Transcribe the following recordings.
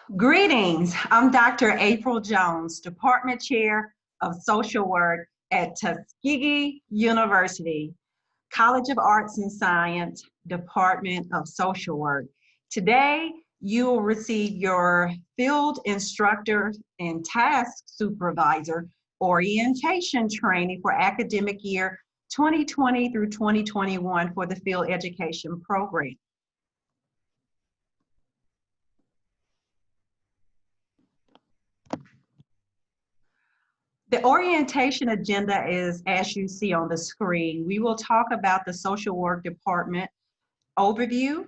Greetings, I'm Dr. April Jones, Department Chair of Social Work at Tuskegee University, College of Arts and Science, Department of Social Work. Today, you will receive your Field Instructor and Task Supervisor Orientation Training for academic year 2020 through 2021 for the Field Education Program. The orientation agenda is as you see on the screen. We will talk about the social work department overview.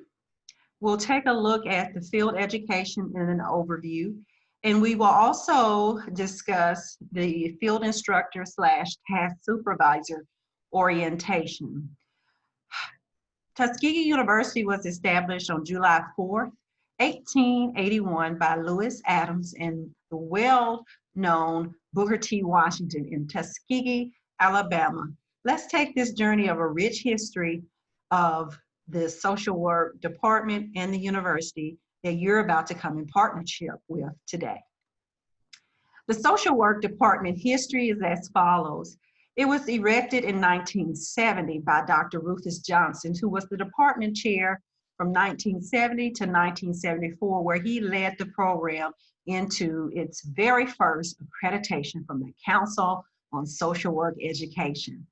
We'll take a look at the field education in an overview. And we will also discuss the field instructor slash task supervisor orientation. Tuskegee University was established on July 4th, 1881 by Lewis Adams and the well-known Booker T. Washington in Tuskegee, Alabama. Let's take this journey of a rich history of the social work department and the university that you're about to come in partnership with today. The social work department history is as follows. It was erected in 1970 by Dr. Rufus Johnson, who was the department chair from 1970 to 1974, where he led the program into its very first accreditation from the Council on Social Work Education.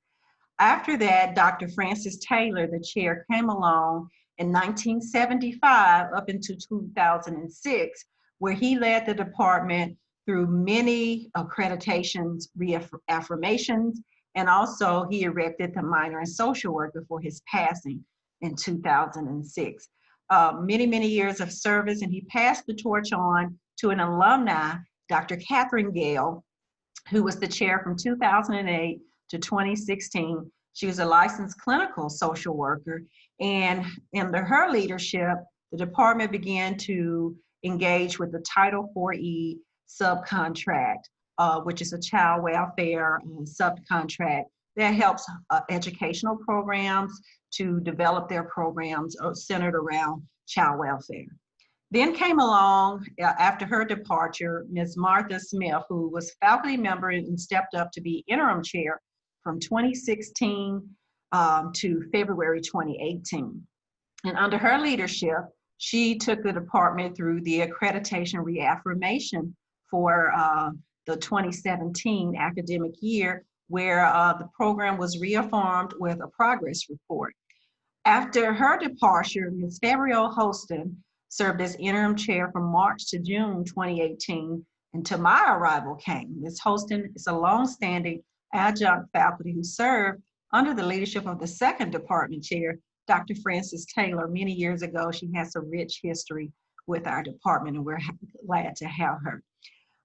After that, Dr. Francis Taylor, the chair, came along in 1975 up into 2006, where he led the department through many accreditations, reaffirmations, and also he erected the minor in social work before his passing in 2006. Many years of service, and he passed the torch on to an alumni, Dr. Catherine Gale, who was the chair from 2008 to 2016. She was a licensed clinical social worker, and under her leadership, the department began to engage with the Title IV-E subcontract, which is a child welfare subcontract that helps educational programs to develop their programs centered around child welfare. Then came along, after her departure, Ms. Martha Smith, who was faculty member and stepped up to be interim chair from 2016 to February 2018. And under her leadership, she took the department through the accreditation reaffirmation for the 2017 academic year, where the program was reaffirmed with a progress report. After her departure, Ms. Fabrio Holston served as interim chair from March to June 2018, until my arrival came. Ms. Holston is a longstanding adjunct faculty who served under the leadership of the second department chair, Dr. Francis Taylor, many years ago. She has a rich history with our department, and we're glad to have her.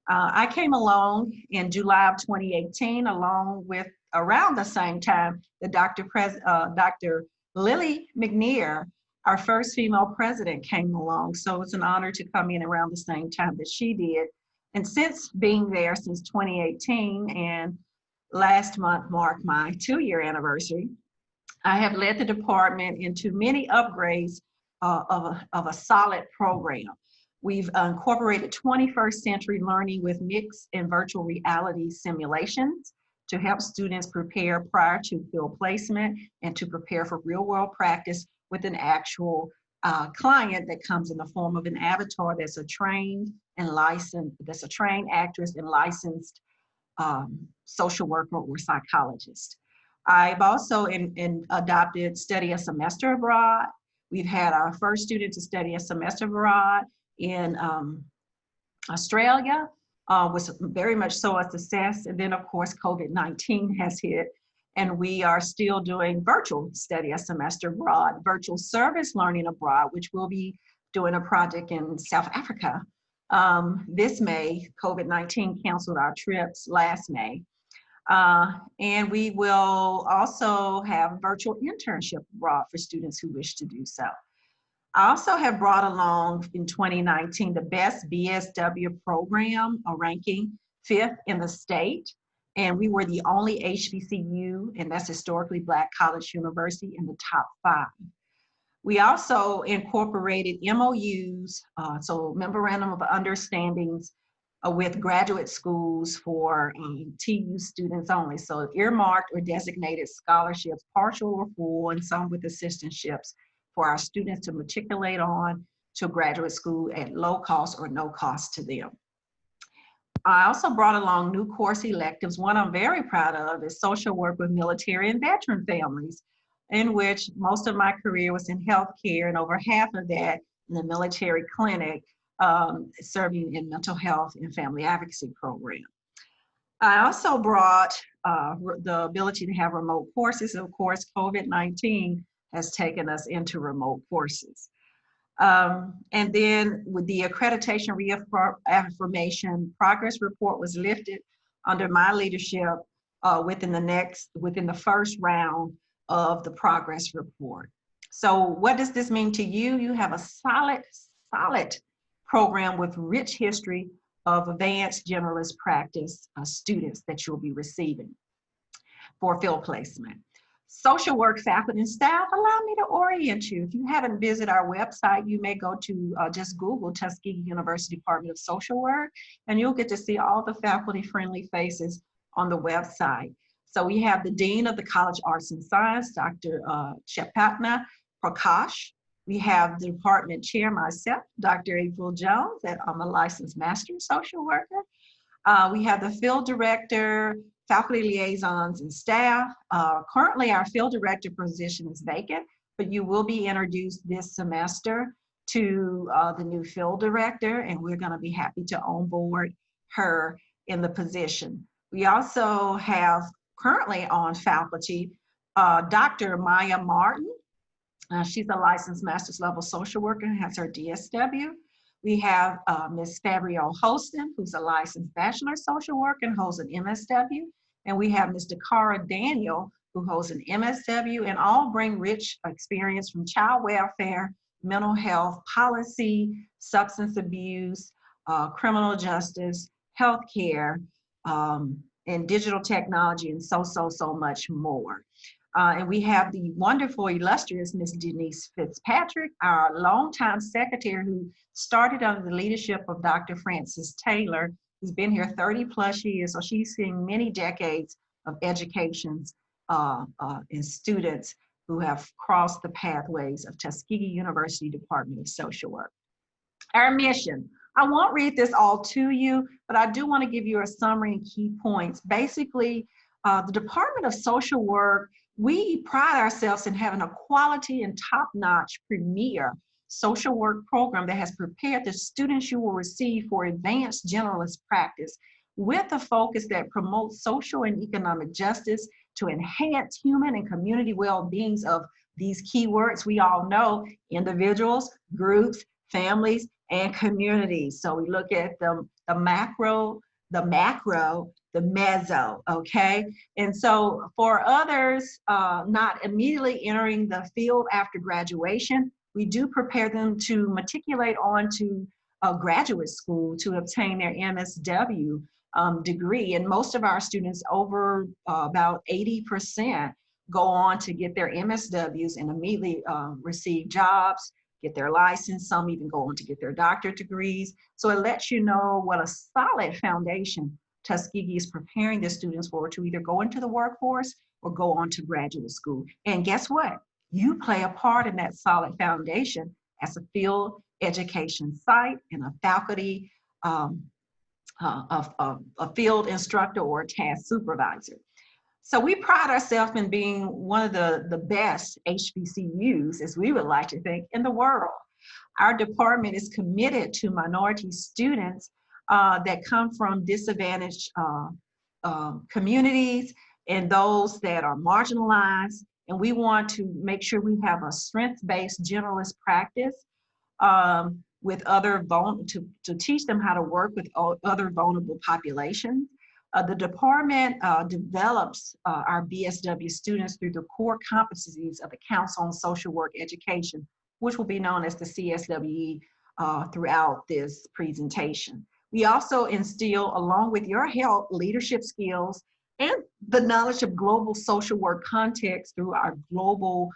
I came along in July of 2018, along with around the same time that Dr. Lily McNear, our first female president, came along. So it's an honor to come in around the same time that she did. And since being there since 2018, and last month marked my 2-year anniversary, I have led the department into many upgrades of a solid program. We've incorporated 21st century learning with mixed and virtual reality simulations to help students prepare prior to field placement and to prepare for real world practice with an actual client that comes in the form of an avatar that's a trained and licensed, that's a trained actress and licensed social worker or psychologist. I've also adopted study a semester abroad. We've had our first student to study a semester abroad in Australia, was very much so a success. And then of course, COVID-19 has hit, and we are still doing virtual study a semester abroad, virtual service learning abroad, which we'll be doing a project in South Africa this May. COVID-19 canceled our trips last May. And we will also have virtual internship abroad for students who wish to do so. I also have brought along in 2019 the best BSW program, a ranking 5th in the state. And we were the only HBCU, and that's historically Black college university, in the top 5. We also incorporated MOUs, so Memorandum of Understandings with graduate schools for TU students only. So earmarked or designated scholarships, partial or full, and some with assistantships for our students to matriculate on to graduate school at low cost or no cost to them. I also brought along new course electives. One I'm very proud of is social work with military and veteran families, in which most of my career was in healthcare and over half of that in the military clinic, serving in mental health and family advocacy program. I also brought the ability to have remote courses. Of course, COVID-19 has taken us into remote courses. And then with the accreditation reaffirmation progress report was lifted under my leadership within the first round of the progress report. So what does this mean to you? You have a solid program with rich history of advanced generalist practice students that you'll be receiving for field placement. Social work faculty and staff, allow me to orient you. If you haven't visited our website, you may go to just Google Tuskegee University Department of Social Work, and you'll get to see all the faculty-friendly faces on the website. So we have the Dean of the College Arts and Science, Dr. Chapatna Prakash. We have the department chair, myself, Dr. April Jones, and I'm a licensed master social worker. We have the field director, faculty liaisons, and staff. Currently, our field director position is vacant, but you will be introduced this semester to the new field director, and we're going to be happy to onboard her in the position. We also have currently on faculty Dr. Maya Martin. She's a licensed master's level social worker and has her DSW. We have Ms. Fabio Holston, who's a licensed bachelor social worker and holds an MSW. And we have Ms. Dakara Daniel, who holds an MSW, and all bring rich experience from child welfare, mental health, policy, substance abuse, criminal justice, healthcare, and digital technology, and so much more. And we have the wonderful, illustrious Ms. Denise Fitzpatrick, our longtime secretary, who started under the leadership of Dr. Frances Taylor, who's been here 30 plus years. So she's seen many decades of educations and students who have crossed the pathways of Tuskegee University Department of Social Work. Our mission. I won't read this all to you, but I do want to give you a summary and key points. Basically, the Department of Social Work, we pride ourselves in having a quality and top-notch premier social work program that has prepared the students you will receive for advanced generalist practice with a focus that promotes social and economic justice to enhance human and community well-beings of these keywords we all know: individuals, groups, families, and communities. So we look at the macro, the meso, okay? And so for others not immediately entering the field after graduation, we do prepare them to matriculate on to a graduate school to obtain their MSW degree. And most of our students, over about 80%, go on to get their MSWs and immediately receive jobs, get their license. Some even go on to get their doctorate degrees. So it lets you know what a solid foundation Tuskegee is preparing the students for, to either go into the workforce or go on to graduate school. And guess what? You play a part in that solid foundation as a field education site and a faculty, a field instructor or a task supervisor. So we pride ourselves in being one of the best HBCUs, as we would like to think, in the world. Our department is committed to minority students that come from disadvantaged communities and those that are marginalized. And we want to make sure we have a strength-based generalist practice with other to teach them how to work with other vulnerable populations. The department develops our BSW students through the core competencies of the Council on Social Work Education, which will be known as the CSWE throughout this presentation. We also instill, along with your help, leadership skills and the knowledge of global social work context through our global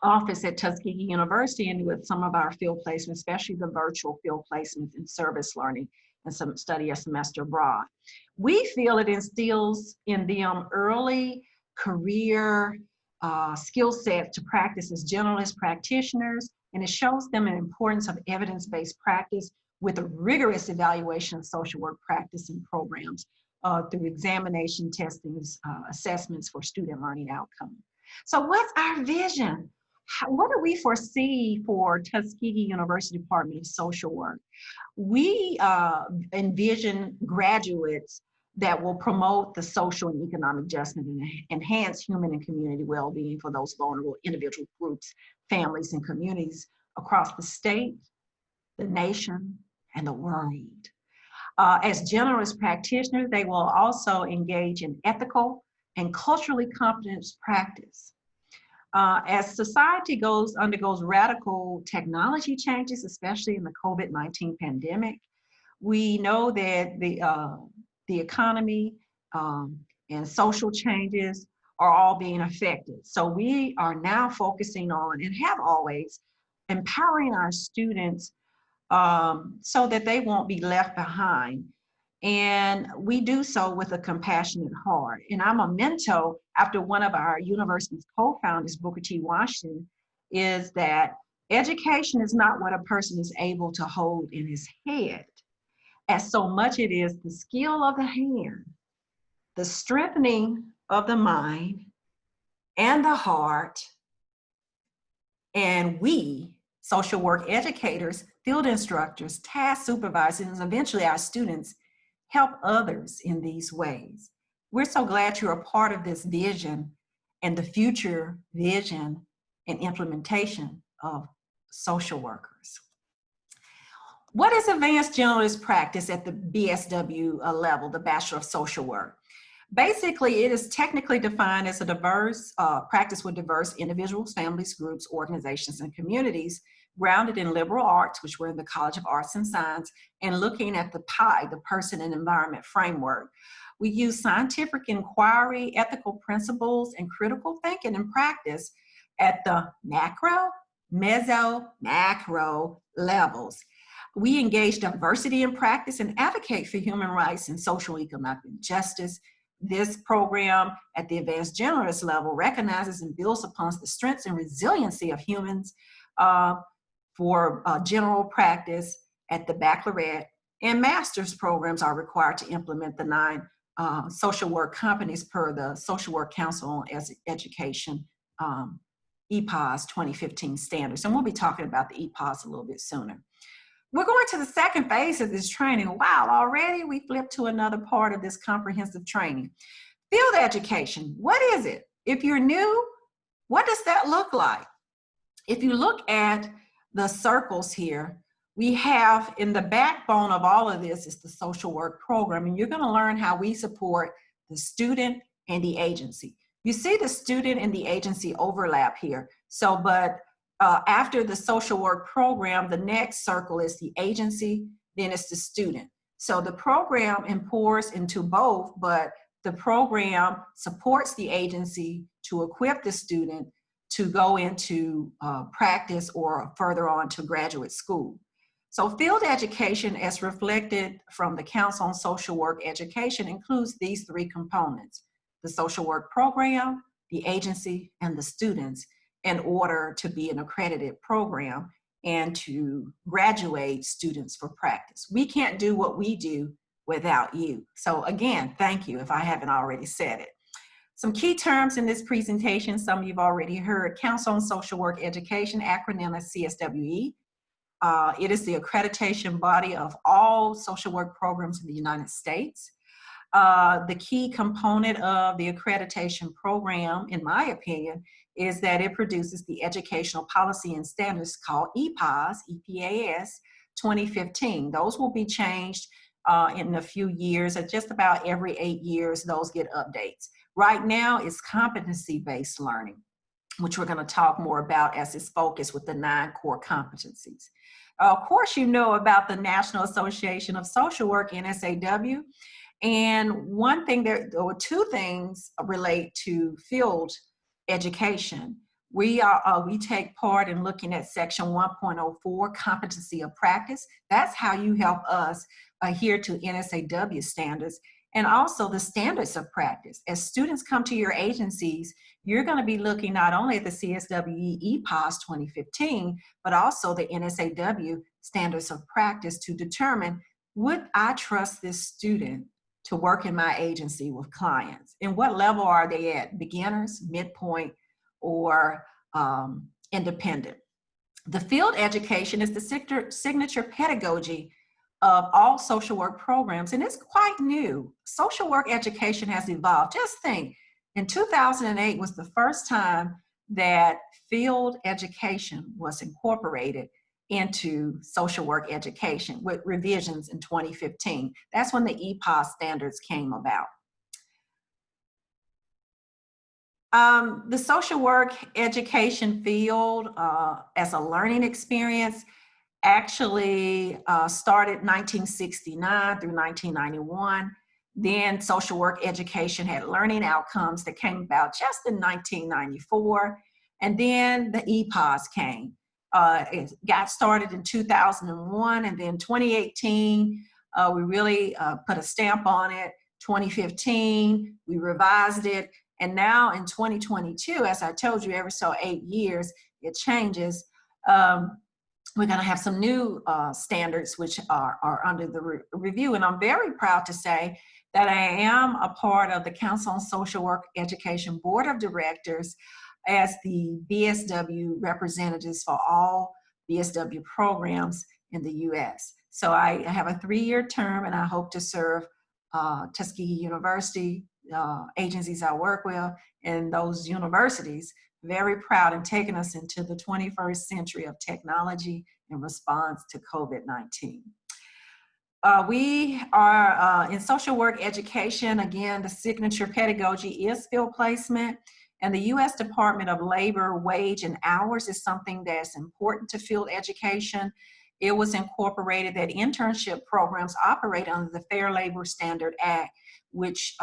office at Tuskegee University and with some of our field placements, especially the virtual field placements in service learning and some study a semester abroad. We feel it instills in them early career skill sets to practice as generalist practitioners, and it shows them an importance of evidence-based practice with a rigorous evaluation of social work practice and programs through examination, testings, assessments for student learning outcome. So what's our vision? What do we foresee for Tuskegee University Department of Social Work? We envision graduates that will promote the social and economic justice and enhance human and community well-being for those vulnerable individual groups, families, and communities across the state, the nation, and the world. As generalist practitioners, they will also engage in ethical and culturally competent practice. As society undergoes radical technology changes, especially in the COVID-19 pandemic, we know that the economy and social changes are all being affected. So we are now focusing on, and have always, empowering our students so that they won't be left behind. And we do so with a compassionate heart. And I'm a memento after one of our university's co-founders, Booker T. Washington, is that education is not what a person is able to hold in his head, as so much it is the skill of the hand, the strengthening of the mind and the heart, and we, social work educators, field instructors, task supervisors, and eventually our students, help others in these ways. We're so glad you're a part of this vision and the future vision and implementation of social workers. What is advanced generalist practice at the BSW level, the Bachelor of Social Work? Basically, it is technically defined as a diverse practice with diverse individuals, families, groups, organizations, and communities, grounded in liberal arts, which we're in the College of Arts and Science, and looking at the PI, the person and environment framework. We use scientific inquiry, ethical principles, and critical thinking and practice at the macro, meso, macro levels. We engage diversity in practice and advocate for human rights and social economic justice. This program at the advanced generalist level recognizes and builds upon the strengths and resiliency of humans for general practice at the baccalaureate, and master's programs are required to implement the 9 social work companies per the Social Work Council on Education EPAS 2015 standards. And we'll be talking about the EPAS a little bit sooner. We're going to the second phase of this training. Wow, already we flipped to another part of this comprehensive training. Field education, what is it? If you're new, what does that look like? If you look at the circles here, we have in the backbone of all of this is the social work program, and you're going to learn how we support the student and the agency. You see the student and the agency overlap here. So, but after the social work program, the next circle is the agency, then it's the student. So the program pours into both, but the program supports the agency to equip the student to go into practice or further on to graduate school. So field education, as reflected from the Council on Social Work Education, includes these 3 components: the social work program, the agency, and the students, in order to be an accredited program and to graduate students for practice. We can't do what we do without you. So again, thank you if I haven't already said it. Some key terms in this presentation, some you've already heard: Council on Social Work Education, acronym is CSWE. It is the accreditation body of all social work programs in the United States. The key component of the accreditation program, in my opinion, is that it produces the educational policy and standards called EPAS, EPAS 2015. Those will be changed in a few years, or just about every 8 years, those get updates. Right now, it's competency-based learning, which we're going to talk more about as it's focused with the 9 core competencies. Of course, you know about the National Association of Social Work, NSAW. And one thing, there were 2 things relate to field education. We take part in looking at section 1.04, competency of practice. That's how you help us adhere to NSAW standards, and also the standards of practice. As students come to your agencies, you're going to be looking not only at the CSWE EPOS 2015, but also the NSAW standards of practice to determine, would I trust this student to work in my agency with clients? And what level are they at? Beginners, midpoint, or independent? The field education is the signature pedagogy of all social work programs, and it's quite new. Social work education has evolved. Just think, in 2008 was the first time that field education was incorporated into social work education, with revisions in 2015. That's when the EPOS standards came about. The social work education field as a learning experience actually started 1969 through 1991. Then social work education had learning outcomes that came about just in 1994. And then the EPOS came. It got started in 2001, and then 2018, we really put a stamp on it. 2015, we revised it. And now in 2022, as I told you, every so 8 years, it changes. We're going to have some new standards which are under the review. And I'm very proud to say that I am a part of the Council on Social Work Education Board of Directors as the BSW representatives for all BSW programs in the U.S. So I have a 3-year term, and I hope to serve Tuskegee University, agencies I work with, and those universities. Very proud in taking us into the 21st century of technology in response to COVID-19. We are in social work education. Again, the signature pedagogy is field placement, and the U.S. Department of Labor Wage and Hours is something that's important to field education. It was incorporated that internship programs operate under the Fair Labor Standard Act, which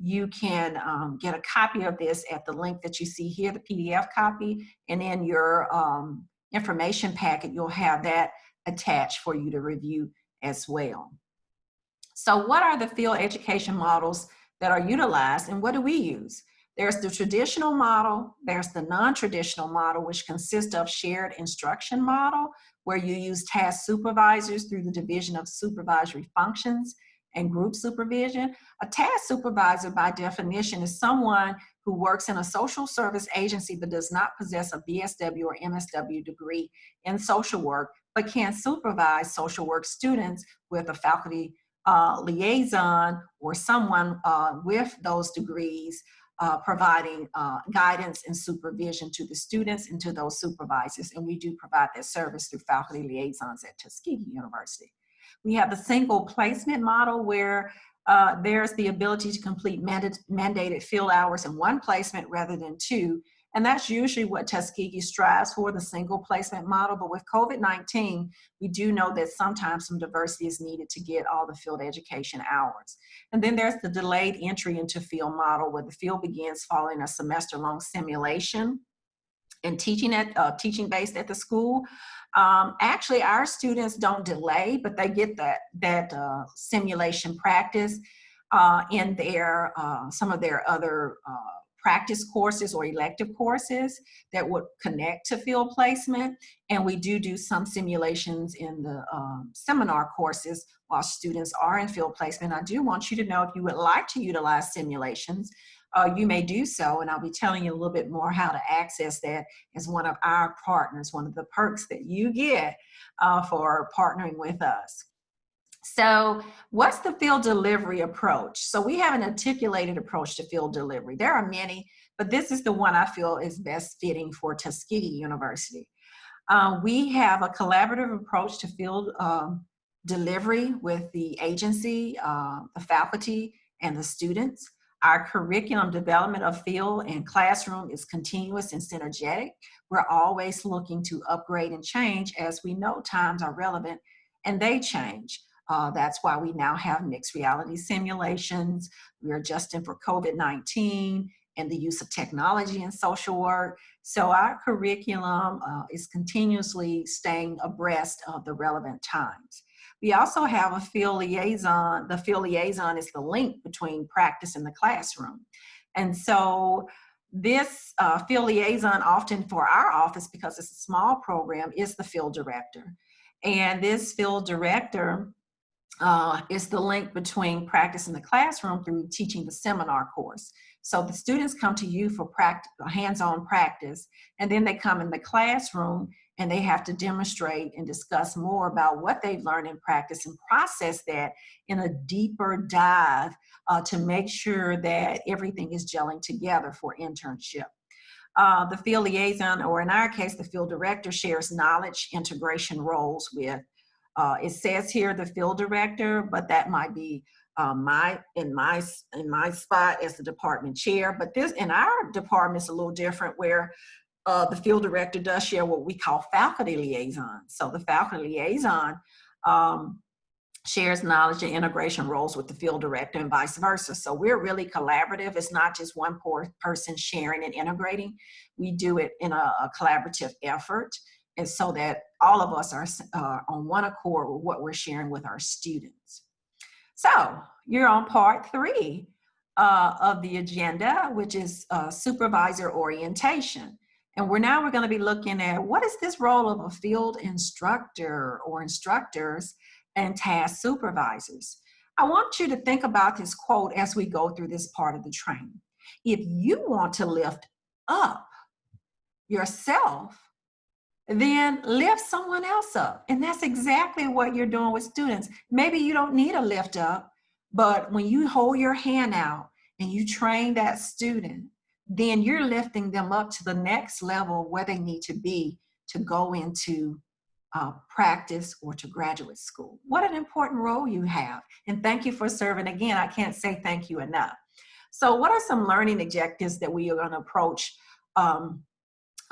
you can get a copy of this at the link that you see here, the PDF copy, and in your information packet, you'll have that attached for you to review as well. So what are the field education models that are utilized, and what do we use? There's the traditional model, there's the non-traditional model, which consists of shared instruction model, where you use task supervisors through the division of supervisory functions and group supervision. A task supervisor, by definition, is someone who works in a social service agency but does not possess a BSW or MSW degree in social work, but can supervise social work students with a faculty liaison or someone with those degrees, providing guidance and supervision to the students and to those supervisors. And we do provide that service through faculty liaisons at Tuskegee University. We have the single placement model, where there's the ability to complete mandated field hours in one placement rather than two. And that's usually what Tuskegee strives for, the single placement model. But with COVID-19, we do know that sometimes some diversity is needed to get all the field education hours. And then there's the delayed entry into field model, where the field begins following a semester-long simulation and teaching based at the school. Actually, our students don't delay, but they get that simulation practice in their some of their other practice courses or elective courses that would connect to field placement. And we do some simulations in the seminar courses while students are in field placement. I do want you to know, if you would like to utilize simulations, you may do so, and I'll be telling you a little bit more how to access that as one of our partners, one of the perks that you get for partnering with us. So what's the field delivery approach? So we have an articulated approach to field delivery. There are many, but this is the one I feel is best fitting for Tuskegee University. We have a collaborative approach to field delivery with the agency, the faculty, and the students. Our curriculum development of field and classroom is continuous and synergetic. We're always looking to upgrade and change, as we know times are relevant and they change. That's why we now have mixed reality simulations. We're adjusting for COVID-19, and the use of technology in social work. So our curriculum is continuously staying abreast of the relevant times. We also have a field liaison. The field liaison is the link between practice and the classroom. And so this field liaison, often for our office, because it's a small program, is the field director. And this field director is the link between practice in the classroom through teaching the seminar course. So the students come to you for hands-on practice, and then they come in the classroom and they have to demonstrate and discuss more about what they've learned in practice and process that in a deeper dive to make sure that everything is gelling together for internship. The field liaison, or in our case, the field director, shares knowledge integration roles with, it says here the field director, but that might be in my spot as the department chair. But this in our department is a little different, where the field director does share what we call faculty liaison. So the faculty liaison shares knowledge and integration roles with the field director and vice versa. So we're really collaborative. It's not just one person sharing and integrating. We do it in a collaborative effort, and so that all of us are on one accord with what we're sharing with our students. So you're on part 3 of the agenda, which is supervisor orientation. And we're going to be looking at what is this role of a field instructor or instructors and task supervisors. I want you to think about this quote as we go through this part of the training. If you want to lift up yourself, then lift someone else up. And that's exactly what you're doing with students. Maybe you don't need a lift up, but when you hold your hand out and you train that student, then you're lifting them up to the next level where they need to be to go into practice or to graduate school. What an important role you have. And thank you for serving. Again, I can't say thank you enough. So what are some learning objectives that we are going to approach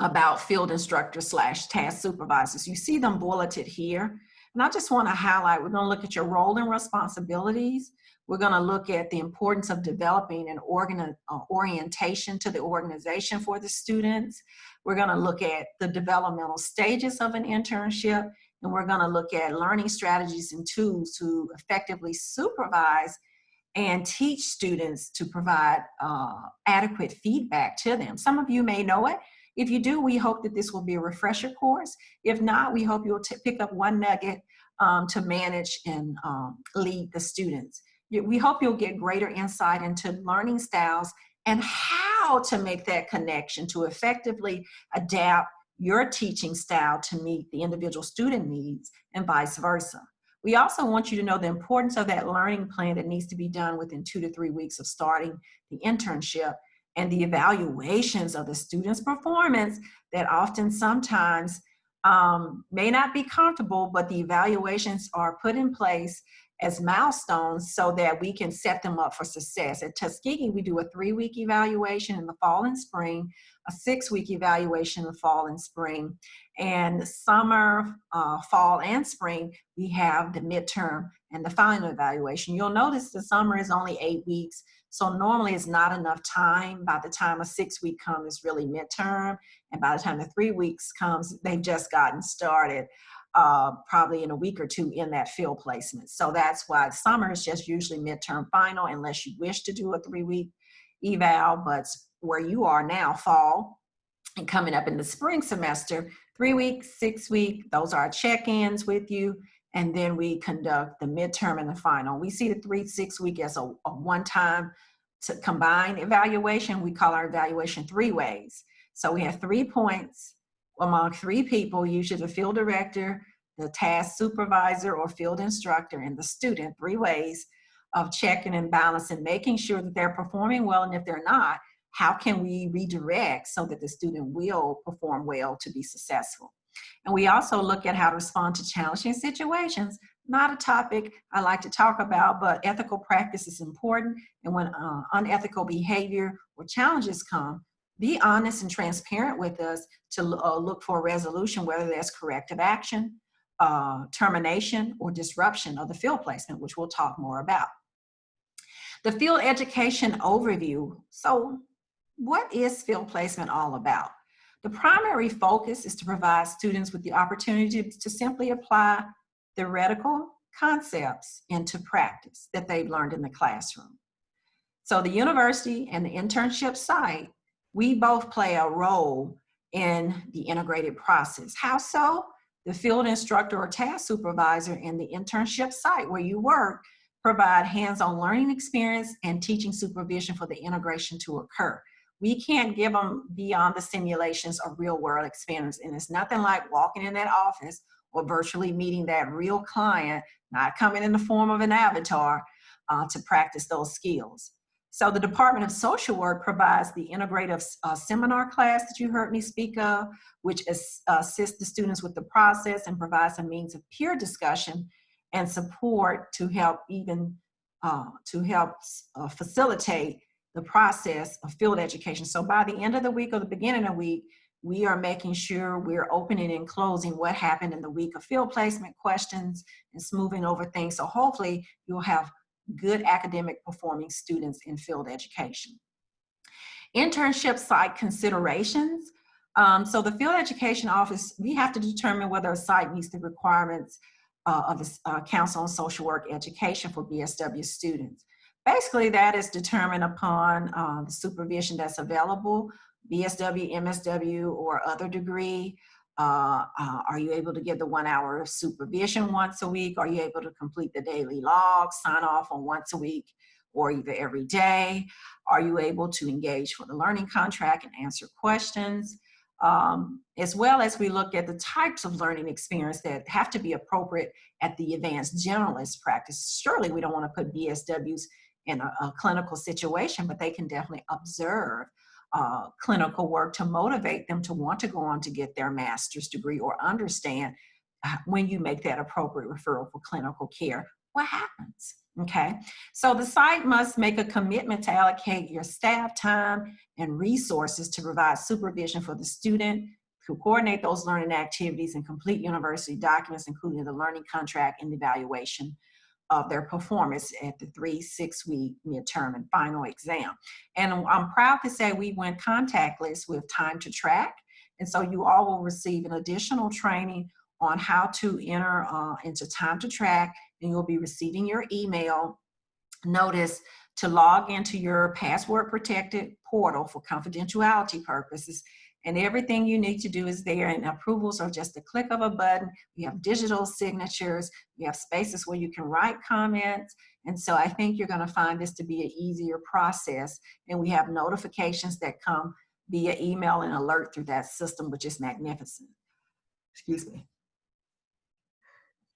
about field instructors / task supervisors? You see them bulleted here. And I just want to highlight, we're going to look at your role and responsibilities. We're going to look at the importance of developing an orientation to the organization for the students. We're going to look at the developmental stages of an internship, and we're going to look at learning strategies and tools to effectively supervise and teach students to provide adequate feedback to them. Some of you may know it. If you do, we hope that this will be a refresher course. If not, we hope you'll pick up one nugget to manage and lead the students. We hope you'll get greater insight into learning styles and how to make that connection to effectively adapt your teaching style to meet the individual student needs and vice versa. We also want you to know the importance of that learning plan that needs to be done within 2 to 3 weeks of starting the internship, and the evaluations of the student's performance that often sometimes may not be comfortable, but the evaluations are put in place as milestones so that we can set them up for success. At Tuskegee, we do a 3-week evaluation in the fall and spring, a 6-week evaluation in the fall and spring, and summer, fall, and spring, we have the midterm and the final evaluation. You'll notice the summer is only 8 weeks, so normally it's not enough time. By the time a 6-week comes, it's really midterm, and by the time the 3 weeks comes, they've just gotten started. Probably in a week or 2 in that field placement. So that's why summer is just usually midterm final, unless you wish to do a 3-week eval. But where you are now, fall, and coming up in the spring semester, 3 weeks, 6 weeks, those are our check-ins with you. And then we conduct the midterm and the final. We see the 3-6 week as a one-time to combined evaluation. We call our evaluation 3 ways. So we have 3 points among 3 people, usually the field director, the task supervisor or field instructor, and the student, 3 ways of checking and balancing, making sure that they're performing well, and if they're not, how can we redirect so that the student will perform well to be successful? And we also look at how to respond to challenging situations, not a topic I like to talk about, but ethical practice is important, and when unethical behavior or challenges come, be honest and transparent with us to look for a resolution, whether that's corrective action, termination, or disruption of the field placement, which we'll talk more about. The field education overview. So what is field placement all about? The primary focus is to provide students with the opportunity to simply apply theoretical concepts into practice that they've learned in the classroom. So the university and the internship site, we both play a role in the integrated process. How so? The field instructor or task supervisor in the internship site where you work provide hands-on learning experience and teaching supervision for the integration to occur. We can't give them beyond the simulations of real-world experience, and it's nothing like walking in that office or virtually meeting that real client, not coming in the form of an avatar, to practice those skills. So the Department of Social Work provides the integrative seminar class that you heard me speak of, which assists the students with the process and provides a means of peer discussion and support to help facilitate the process of field education. So by the end of the week or the beginning of the week, we are making sure we're opening and closing what happened in the week of field placement questions and smoothing over things. So hopefully you'll have good academic performing students in field education. Internship site considerations. So the field education office, we have to determine whether a site meets the requirements of the Council on Social Work Education for BSW students. Basically, that is determined upon the supervision that's available, BSW, MSW, or other degree. Are you able to give the 1 hour of supervision once a week? Are you able to complete the daily log, sign off on once a week or either every day? Are you able to engage for the learning contract and answer questions? As well as we look at the types of learning experience that have to be appropriate at the advanced generalist practice. Surely we don't want to put BSWs in a clinical situation, but they can definitely observe clinical work to motivate them to want to go on to get their master's degree or understand when you make that appropriate referral for clinical care, what happens, okay? So the site must make a commitment to allocate your staff time and resources to provide supervision for the student, to coordinate those learning activities and complete university documents, including the learning contract and evaluation of their performance at the 3-6 week midterm and final exam. And I'm proud to say we went contactless with Time to Track. And so you all will receive an additional training on how to enter into Time to Track, and you'll be receiving your email notice to log into your password protected portal for confidentiality purposes. And everything you need to do is there, and approvals are just a click of a button. We have digital signatures. We have spaces where you can write comments. And so I think you're going to find this to be an easier process. And we have notifications that come via email and alert through that system, which is magnificent. Excuse me.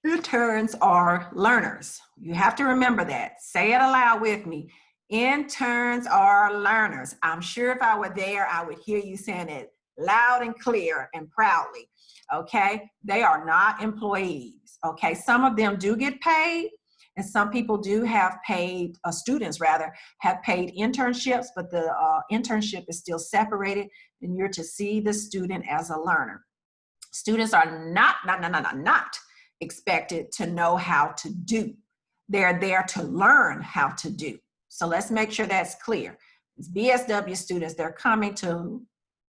Interns are learners. You have to remember that. Say it aloud with me. Interns are learners. I'm sure if I were there, I would hear you saying it loud and clear and proudly, okay? They are not employees, okay? Some of them do get paid, and some people do have paid, students rather, have paid internships, but the internship is still separated, and you're to see the student as a learner. Students are not expected to know how to do. They're there to learn how to do. So let's make sure that's clear. As BSW students, they're coming to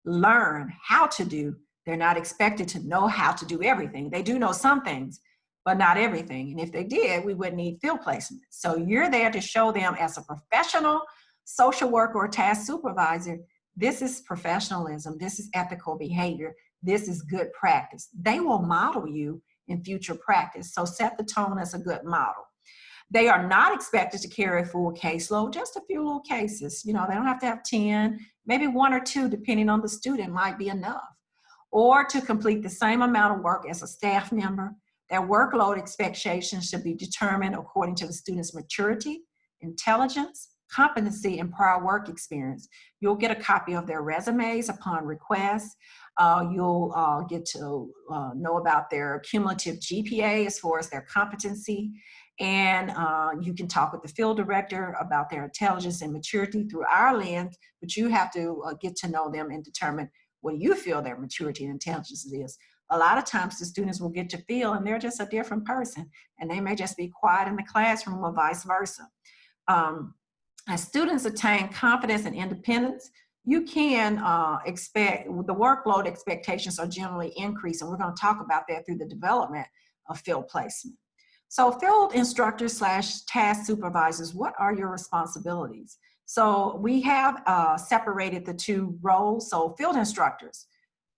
learn how to do. They're not expected to know how to do everything. They do know some things, but not everything. And if they did, we wouldn't need field placement. So you're there to show them as a professional social worker or task supervisor, this is professionalism, this is ethical behavior, this is good practice. They will model you in future practice. So set the tone as a good model. They are not expected to carry a full caseload, just a few little cases. You know, they don't have to have 10, maybe 1 or 2, depending on the student, might be enough. Or to complete the same amount of work as a staff member. Their workload expectations should be determined according to the student's maturity, intelligence, competency, and prior work experience. You'll get a copy of their resumes upon request. You'll get to know about their cumulative GPA as far as their competency. And you can talk with the field director about their intelligence and maturity through our lens, but you have to get to know them and determine what you feel their maturity and intelligence is. A lot of times the students will get to feel, and they're just a different person, and they may just be quiet in the classroom or vice versa. As students attain confidence and independence, you can expect, the workload expectations are generally increased, and we're going to talk about that through the development of field placement. So field instructors / task supervisors, what are your responsibilities? So we have separated the two roles. So field instructors,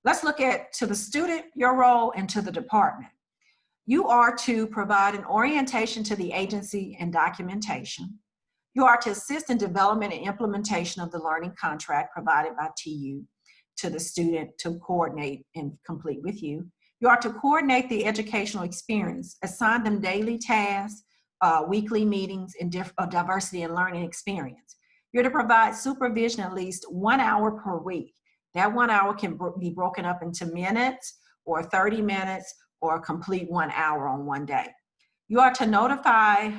let's look at to the student, your role, and to the department. You are to provide an orientation to the agency and documentation. You are to assist in development and implementation of the learning contract provided by TU to the student to coordinate and complete with you. You are to coordinate the educational experience, assign them daily tasks, weekly meetings, and diversity and learning experience. You're to provide supervision at least 1 hour per week. That 1 hour can be broken up into minutes or 30 minutes or a complete 1 hour on one day. You are to notify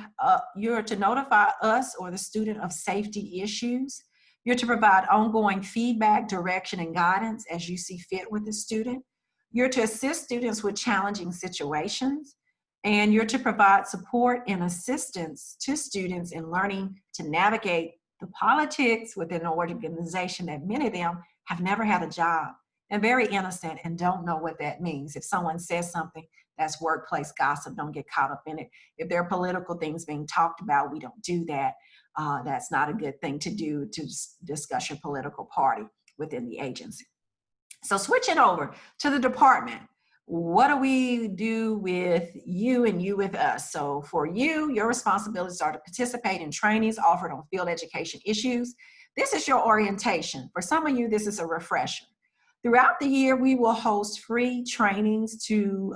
us or the student of safety issues. You're to provide ongoing feedback, direction, and guidance as you see fit with the student. You're to assist students with challenging situations, and you're to provide support and assistance to students in learning to navigate the politics within an organization that many of them have never had a job and very innocent and don't know what that means. If someone says something, that's workplace gossip. Don't get caught up in it. If there are political things being talked about, we don't do that. That's not a good thing to do, to discuss your political party within the agency. So switching over to the department, what do we do with you and you with us? So for you, your responsibilities are to participate in trainings offered on field education issues. This is your orientation. For some of you, this is a refresher. Throughout the year, we will host free trainings to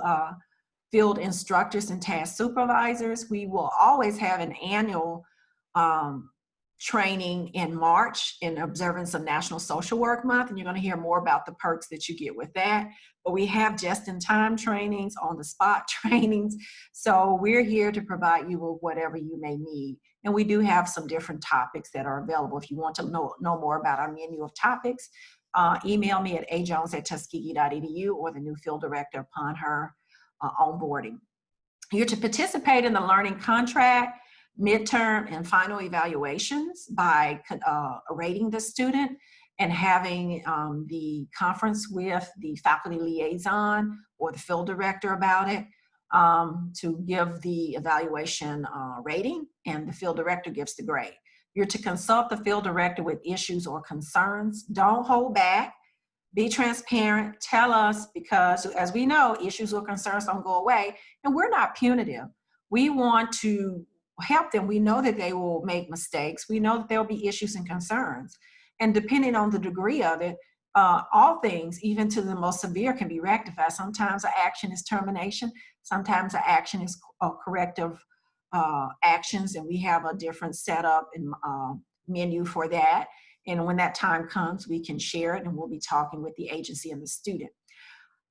field instructors and task supervisors. We will always have an annual training in March in observance of National Social Work Month, and you're going to hear more about the perks that you get with that. But we have just-in-time trainings, on-the-spot trainings, so we're here to provide you with whatever you may need. And we do have some different topics that are available. If you want to know more about our menu of topics, email me at ajones@tuskegee.edu or the new field director upon her onboarding. You're to participate in the learning contract, midterm, and final evaluations by rating the student and having the conference with the faculty liaison or the field director about it to give the evaluation rating, and the field director gives the grade. You're to consult the field director with issues or concerns. Don't hold back. Be transparent. Tell us, because as we know, issues or concerns don't go away, and we're not punitive. We want to help them. We know that they will make mistakes. We know that there'll be issues and concerns. And depending on the degree of it, all things, even to the most severe, can be rectified. Sometimes an action is termination. Sometimes an action is corrective actions, and we have a different setup and menu for that. And when that time comes, we can share it, and we'll be talking with the agency and the student.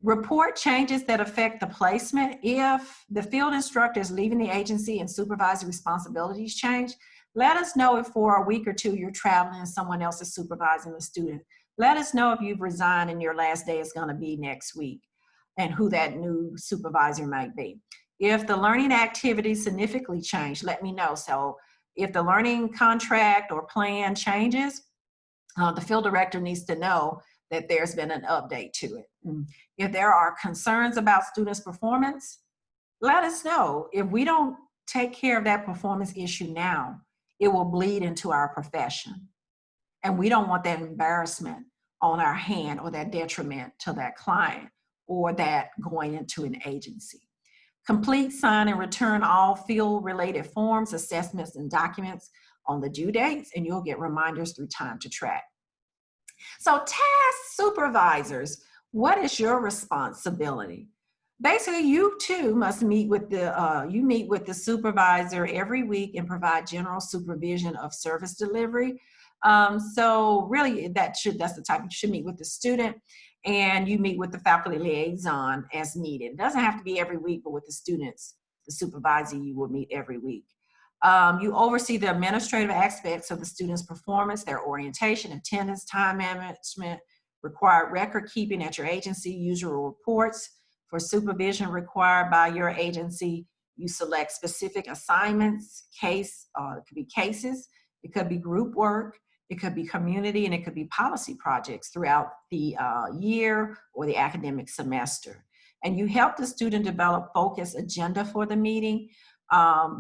Report changes that affect the placement. If the field instructor is leaving the agency and supervisory responsibilities change, let us know if for a week or two you're traveling and someone else is supervising the student. Let us know if you've resigned and your last day is going to be next week and who that new supervisor might be. If the learning activities significantly change, let me know. So if the learning contract or plan changes, the field director needs to know that there's been an update to it. If there are concerns about students' performance, let us know. If we don't take care of that performance issue now, it will bleed into our profession. And we don't want that embarrassment on our hand or that detriment to that client or that going into an agency. Complete, sign, and return all field-related forms, assessments, and documents on the due dates, and you'll get reminders through Time to Track. So task supervisors, what is your responsibility? Basically, you too must meet with the supervisor every week and provide general supervision of service delivery. So really, that's the type. You should meet with the student, and you meet with the faculty liaison as needed. It doesn't have to be every week, but with the students, the supervisor, you will meet every week. You oversee the administrative aspects of the student's performance, their orientation, attendance, time management, required record keeping at your agency, usual reports for supervision required by your agency. You select specific assignments, it could be cases, it could be group work. it could be community, and it could be policy projects throughout the year or the academic semester. And you help the student develop focused agenda for the meeting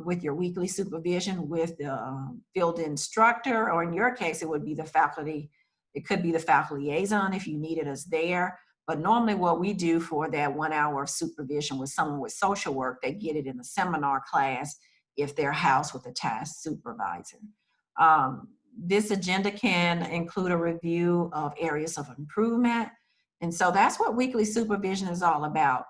with your weekly supervision with the field instructor, or in your case, it would be the faculty. It could be the faculty liaison if you needed us there. But normally what we do for that 1 hour of supervision with someone with social work, they get it in the seminar class if they're housed with a task supervisor. This agenda can include a review of areas of improvement. And so that's what weekly supervision is all about.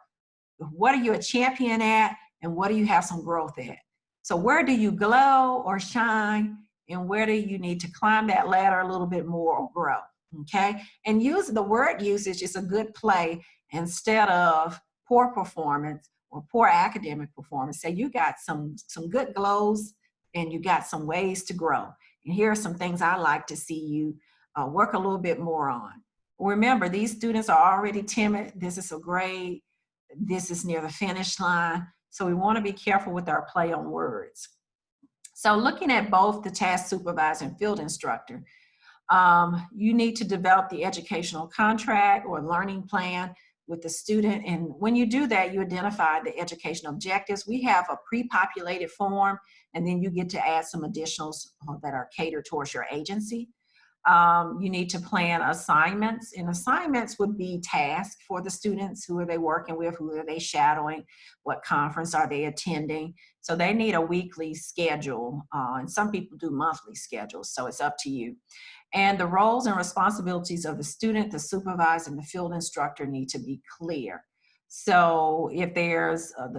What are you a champion at, and what do you have some growth at? So where do you glow or shine, and where do you need to climb that ladder a little bit more or grow? Okay, and use the word usage is a good play instead of poor performance or poor academic performance. Say you got some good glows and you got some ways to grow. And here are some things I like to see you work a little bit more on. Remember, these students are already timid. This is a grade. This is near the finish line. So we want to be careful with our play on words. So looking at both the task supervisor and field instructor, you need to develop the educational contract or learning plan with the student. And when you do that, you identify the educational objectives. We have a pre-populated form, and then you get to add some additionals that are catered towards your agency. You need to plan assignments, and assignments would be tasks for the students. Who are they working with? Who are they shadowing? What conference are they attending? So they need a weekly schedule, and some people do monthly schedules, so it's up to you. And the roles and responsibilities of the student, the supervisor, and the field instructor need to be clear. So if there's a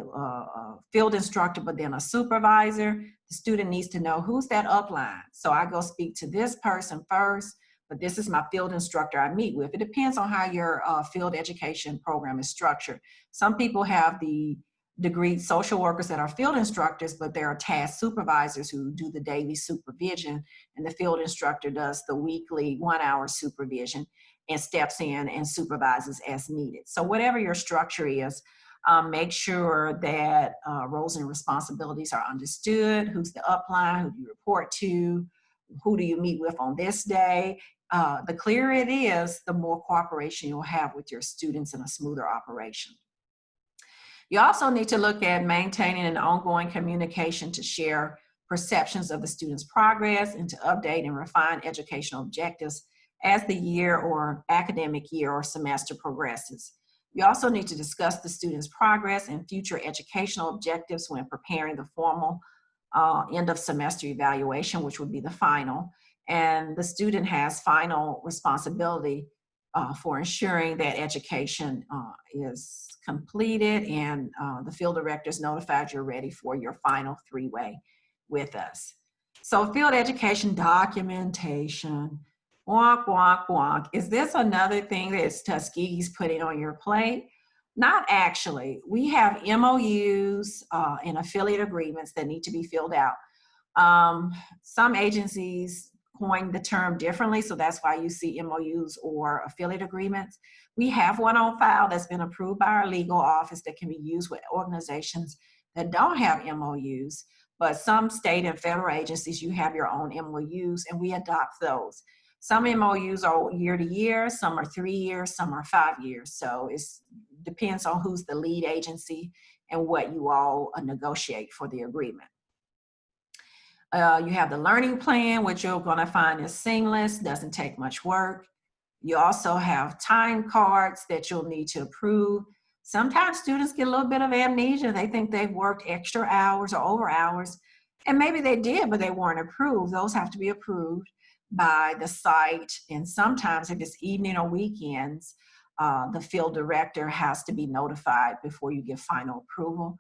field instructor, but then a supervisor, the student needs to know who's that upline. So I go speak to this person first, but this is my field instructor I meet with. It depends on how your field education program is structured. Some people have the degreed social workers that are field instructors, but there are task supervisors who do the daily supervision, and the field instructor does the weekly 1 hour supervision and steps in and supervises as needed. So whatever your structure is, make sure that roles and responsibilities are understood. Who's the upline? Who do you report to? Who do you meet with on this day? The clearer it is, the more cooperation you'll have with your students and a smoother operation. You also need to look at maintaining an ongoing communication to share perceptions of the student's progress and to update and refine educational objectives as the year or academic year or semester progresses. You also need to discuss the student's progress and future educational objectives when preparing the formal end of semester evaluation, which would be the final. And the student has final responsibility for ensuring that education is completed, and the field director is notified you're ready for your final three-way with us. So field education documentation, wonk, wonk, wonk. Is this another thing that Tuskegee's putting on your plate? Not actually. We have MOUs and affiliate agreements that need to be filled out. Some agencies coin the term differently, so that's why you see MOUs or affiliate agreements. We have one on file that's been approved by our legal office that can be used with organizations that don't have MOUs, but some state and federal agencies, you have your own MOUs, and we adopt those. Some MOUs are year to year, some are 3 years, some are 5 years. So it depends on who's the lead agency and what you all negotiate for the agreement. You have the learning plan, which you're going to find is seamless, doesn't take much work. You also have time cards that you'll need to approve. Sometimes students get a little bit of amnesia. They think they've worked extra hours or over hours, and maybe they did, but they weren't approved. Those have to be approved by the site, and sometimes if it's evening or weekends, the field director has to be notified before you give final approval.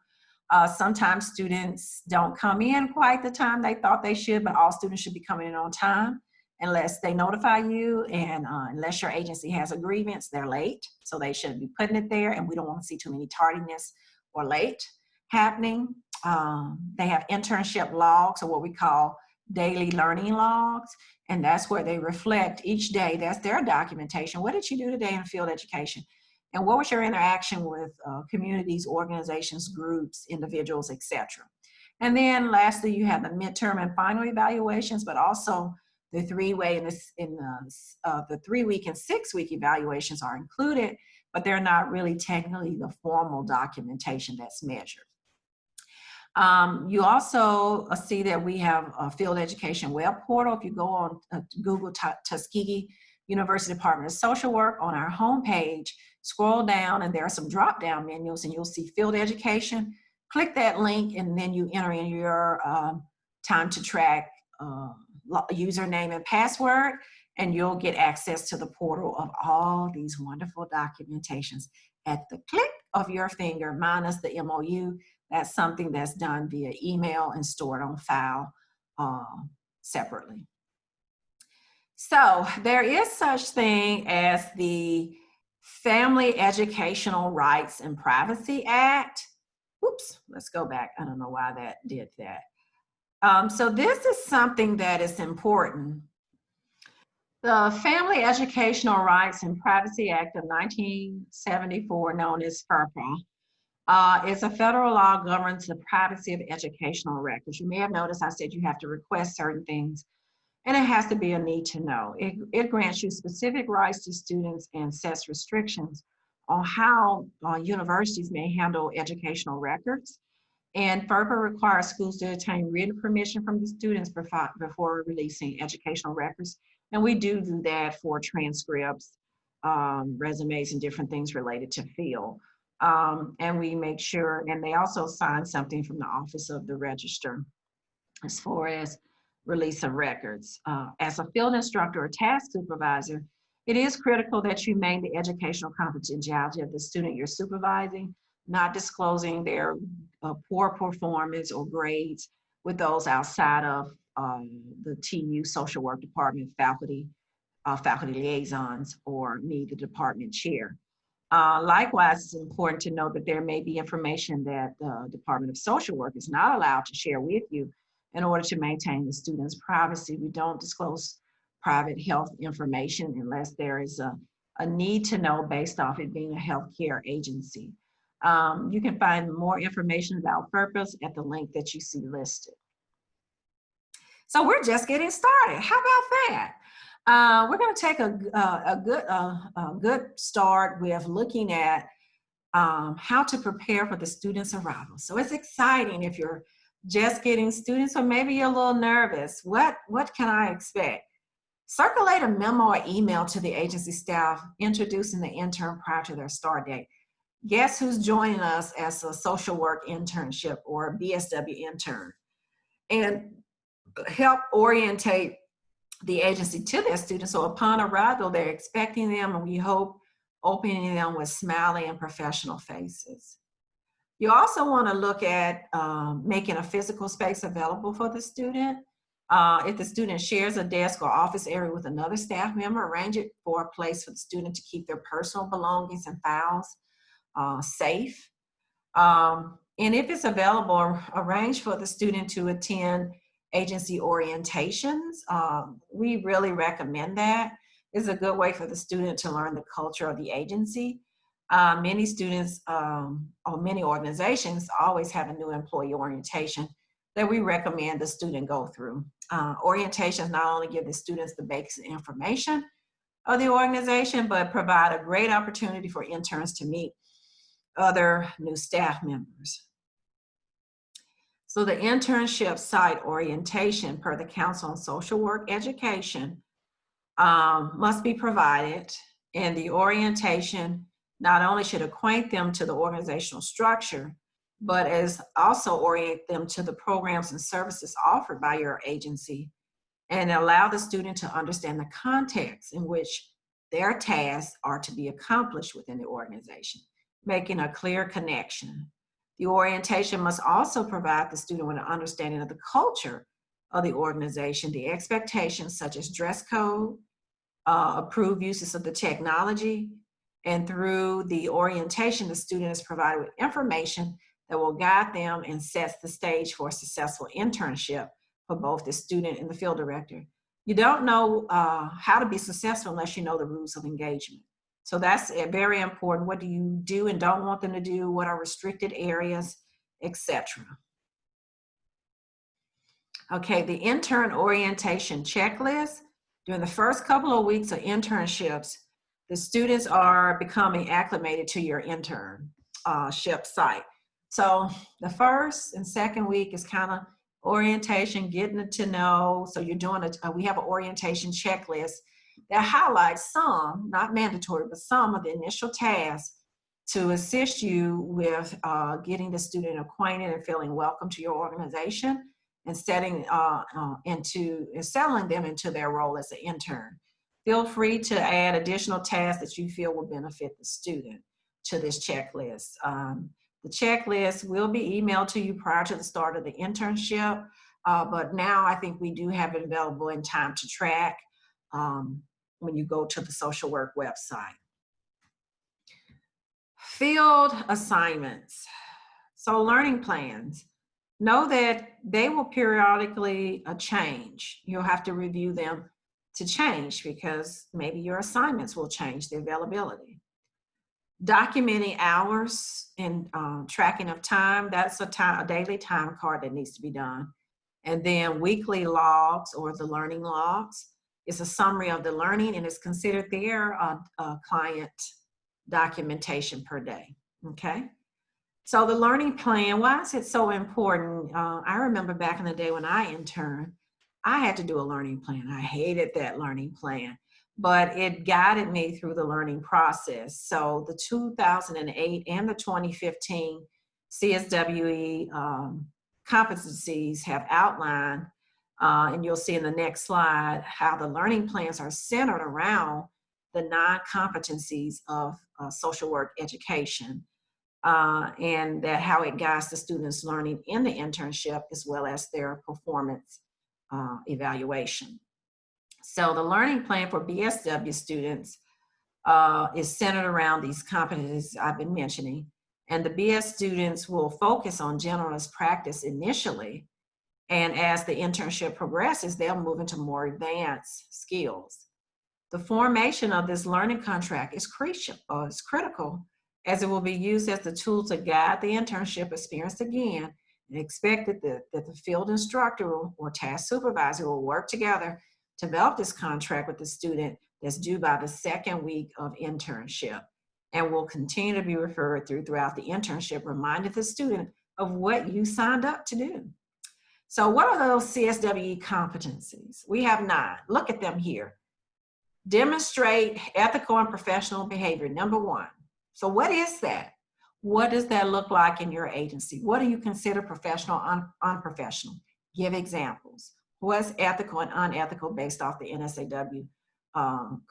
Sometimes students don't come in quite the time they thought they should, but all students should be coming in on time unless they notify you, and unless your agency has a grievance, they're late. So they shouldn't be putting it there, and we don't want to see too many tardiness or late happening. They have internship logs, or what we call daily learning logs, and that's where they reflect each day. That's their documentation. What did you do today in field education? And what was your interaction with communities, organizations, groups, individuals, etc. And then lastly, you have the midterm and final evaluations, but also The 3-way and the 3-week and 6-week evaluations are included, but they're not really technically the formal documentation that's measured. You also see that we have a field education web portal. If you go on Google Tuskegee University Department of Social Work on our homepage, scroll down and there are some drop-down menus and you'll see field education. Click that link and then you enter in your time to track username and password, and you'll get access to the portal of all these wonderful documentations at the click of your finger, minus the MOU. That's something that's done via email and stored on file separately. So there is such thing as the Family Educational Rights and Privacy Act. Oops, let's go back. I don't know why that did that. So this is something that is important. The Family Educational Rights and Privacy Act of 1974, known as FERPA, is a federal law that governs the privacy of educational records. You may have noticed I said you have to request certain things, and it has to be a need to know. It grants you specific rights to students and sets restrictions on how universities may handle educational records. And FERPA requires schools to obtain written permission from the students before releasing educational records. And we do that for transcripts, resumes, and different things related to field. And we make sure, and they also sign something from the Office of the Register as far as release of records. As a field instructor or task supervisor, it is critical that you maintain the educational confidentiality of the student you're supervising, not disclosing their poor performance or grades with those outside of the TU social work department, faculty liaisons, or me, the department chair. Likewise, it's important to note that there may be information that the Department of Social Work is not allowed to share with you in order to maintain the student's privacy. We don't disclose private health information unless there is a need to know based off it being a healthcare agency. You can find more information about FERPA at the link that you see listed. So we're just getting started. How about that? We're going to take a good start with looking at how to prepare for the student's arrival. So it's exciting if you're just getting students, or maybe you're a little nervous. What can I expect? Circulate a memo or email to the agency staff introducing the intern prior to their start date. Guess who's joining us as a social work internship or a BSW intern? And help orientate the agency to their students. So upon arrival, they're expecting them, and we hope opening them with smiling and professional faces. You also want to look at making a physical space available for the student. If the student shares a desk or office area with another staff member, arrange it for a place for the student to keep their personal belongings and files safe. And if it's available, arrange for the student to attend agency orientations. We really recommend that. It's a good way for the student to learn the culture of the agency. Many students or many organizations always have a new employee orientation that we recommend the student go through. Orientations not only give the students the basic information of the organization, but provide a great opportunity for interns to meet other new staff members. So the internship site orientation per the Council on Social Work Education must be provided, and the orientation not only should acquaint them to the organizational structure, but as also orient them to the programs and services offered by your agency, and allow the student to understand the context in which their tasks are to be accomplished within the organization, making a clear connection. The orientation must also provide the student with an understanding of the culture of the organization, the expectations such as dress code, approved uses of the technology, and through the orientation, the student is provided with information that will guide them and sets the stage for a successful internship for both the student and the field director. You don't know how to be successful unless you know the rules of engagement. So that's very important. What do you do and don't want them to do? What are restricted areas, etc. Okay, the intern orientation checklist. During the first couple of weeks of internships, the students are becoming acclimated to your internship site. So the first and second week is kind of orientation, getting to know. So you're doing we have an orientation checklist that highlights some, not mandatory, but some of the initial tasks to assist you with getting the student acquainted and feeling welcome to your organization and settling them into their role as an intern. Feel free to add additional tasks that you feel will benefit the student to this checklist. The checklist will be emailed to you prior to the start of the internship, but now I think we do have it available in time to track when you go to the social work website. Field assignments. So learning plans. Know that they will periodically change. You'll have to review them to change because maybe your assignments will change the availability. Documenting hours and tracking of time, that's a daily time card that needs to be done. And then weekly logs or the learning logs is a summary of the learning and is considered their client documentation per day, okay? So the learning plan, why is it so important? I remember back in the day when I interned, I had to do a learning plan. I hated that learning plan, but it guided me through the learning process. So the 2008 and the 2015 CSWE competencies have outlined, and you'll see in the next slide, how the learning plans are centered around the non-competencies of social work education. And that how it guides the students' learning in the internship as well as their performance evaluation. So the learning plan for BSW students is centered around these competencies I've been mentioning. And the BS students will focus on generalist practice initially. And as the internship progresses, they'll move into more advanced skills. The formation of this learning contract is critical, as it will be used as the tool to guide the internship experience again, and expect that the field instructor or task supervisor will work together to develop this contract with the student that's due by the second week of internship, and will continue to be referred throughout the internship, reminding the student of what you signed up to do. So what are those CSWE competencies? We have 9. Look at them here. Demonstrate ethical and professional behavior, number 1. So what is that? What does that look like in your agency? What do you consider professional, unprofessional? Give examples. What's ethical and unethical based off the NSAW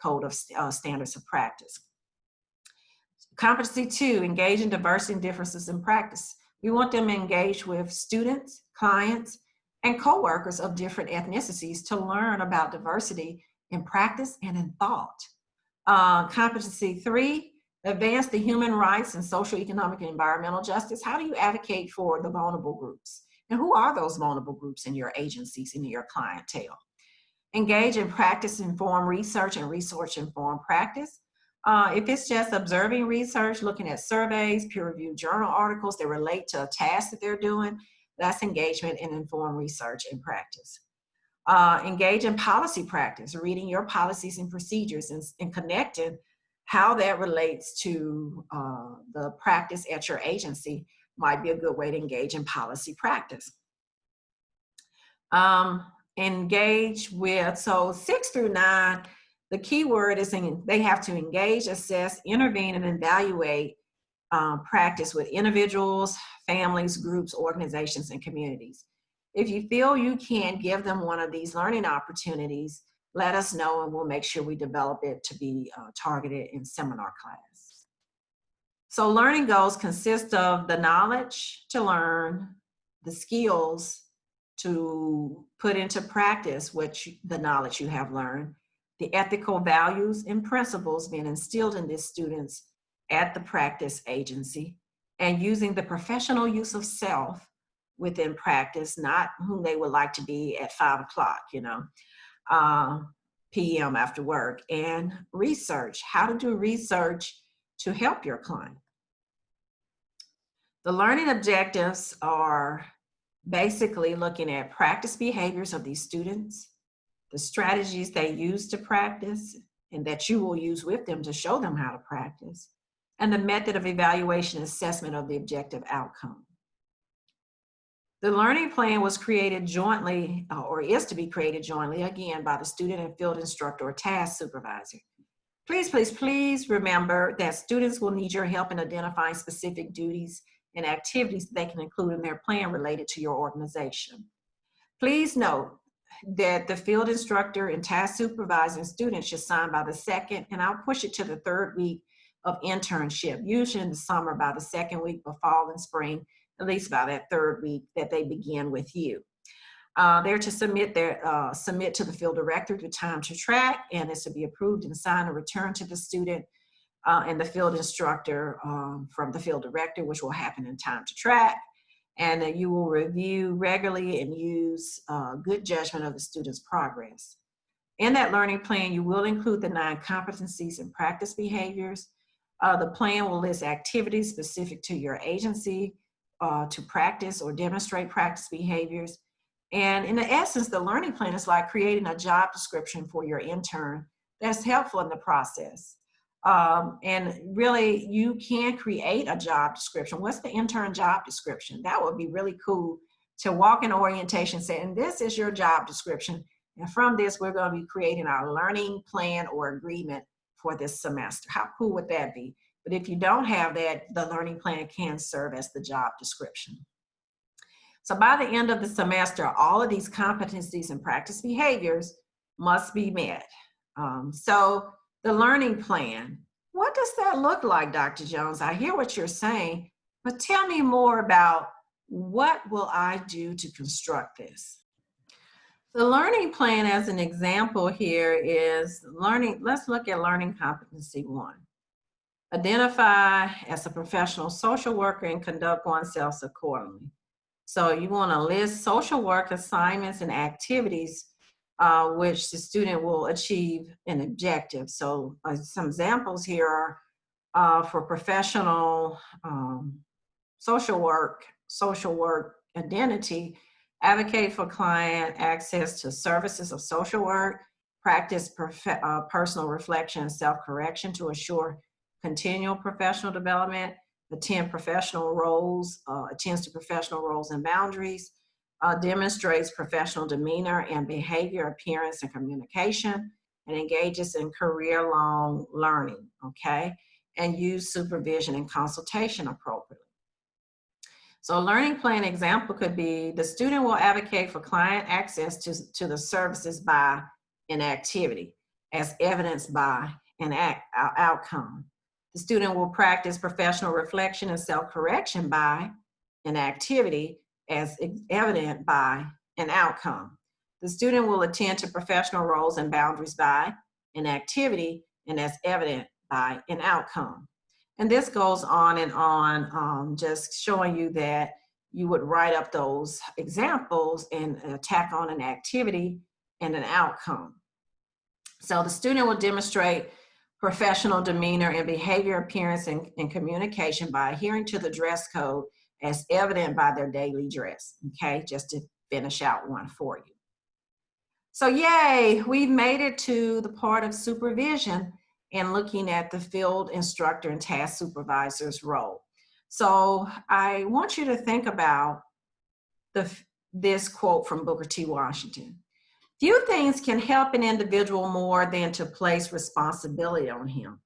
Code of Standards of Practice? Competency 2, engage in diversity and differences in practice. We want them to engage with students, clients, and coworkers of different ethnicities to learn about diversity in practice and in thought. Competency 3, advance the human rights and social, economic, and environmental justice. How do you advocate for the vulnerable groups? And who are those vulnerable groups in your agencies, in your clientele? Engage in practice-informed research and research-informed practice. If it's just observing research, looking at surveys, peer-reviewed journal articles that relate to a task that they're doing, that's engagement in informed research and practice. Engage in policy practice, reading your policies and procedures and connecting how that relates to the practice at your agency might be a good way to engage in policy practice. Engage with, so 6 through 9, the key word is they have to engage, assess, intervene, and evaluate practice with individuals, families, groups, organizations, and communities. If you feel you can give them one of these learning opportunities, let us know and we'll make sure we develop it to be targeted in seminar class. So learning goals consist of the knowledge to learn, the skills to put into practice the knowledge you have learned, the ethical values and principles being instilled in these students at the practice agency, and using the professional use of self within practice, not whom they would like to be at 5 o'clock, p.m. after work, and research, how to do research to help your client. The learning objectives are basically looking at practice behaviors of these students, the strategies they use to practice and that you will use with them to show them how to practice, and the method of evaluation and assessment of the objective outcome. The learning plan was created jointly, or is to be created jointly, again, by the student and field instructor or task supervisor. Please, please, please remember that students will need your help in identifying specific duties and activities they can include in their plan related to your organization. Please note that the field instructor and task supervisor and students should sign by the second, and I'll push it to the third week of internship, usually in the summer by the second week, but fall and spring, at least by that third week that they begin with you. They're to submit to the field director the time to track, and it's to be approved and signed and returned to the student and the field instructor from the field director, which will happen in time to track. And you will review regularly and use good judgment of the student's progress. In that learning plan, you will include the 9 competencies and practice behaviors. The plan will list activities specific to your agency to practice or demonstrate practice behaviors. And in essence, the learning plan is like creating a job description for your intern that's helpful in the process. And really, you can create a job description. What's the intern job description? That would be really cool to walk in orientation saying, this is your job description. And from this, we're going to be creating our learning plan or agreement for this semester. How cool would that be? But if you don't have that, the learning plan can serve as the job description. So by the end of the semester, all of these competencies and practice behaviors must be met. So the learning plan, what does that look like, Dr. Jones? I hear what you're saying, but tell me more about what will I do to construct this? The learning plan as an example here is learning. Let's look at learning competency 1. Identify as a professional social worker and conduct oneself accordingly. So you want to list social work assignments and activities which the student will achieve an objective. So some examples here are for professional social work identity, advocate for client access to services of social work, practice personal reflection and self-correction to assure continual professional development, attends to professional roles and boundaries, demonstrates professional demeanor and behavior, appearance, and communication, and engages in career-long learning, okay? And use supervision and consultation appropriately. So a learning plan example could be the student will advocate for client access to the services by an activity as evidenced by an outcome. The student will practice professional reflection and self-correction by an activity as evident by an outcome. The student will attend to professional roles and boundaries by an activity and as evident by an outcome. And this goes on and on, just showing you that you would write up those examples and tack on an activity and an outcome. So the student will demonstrate professional demeanor and behavior, appearance, and communication by adhering to the dress code as evident by their daily dress, okay? Just to finish out one for you. So yay, we've made it to the part of supervision and looking at the field instructor and task supervisor's role. So I want you to think about this quote from Booker T. Washington. Few things can help an individual more than to place responsibility on him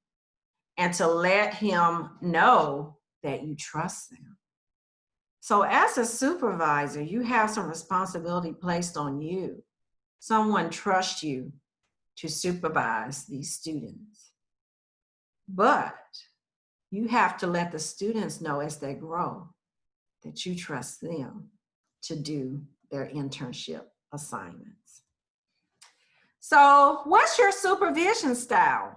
and to let him know that you trust them. So as a supervisor, you have some responsibility placed on you. Someone trusts you to supervise these students. But you have to let the students know as they grow that you trust them to do their internship assignments. So what's your supervision style?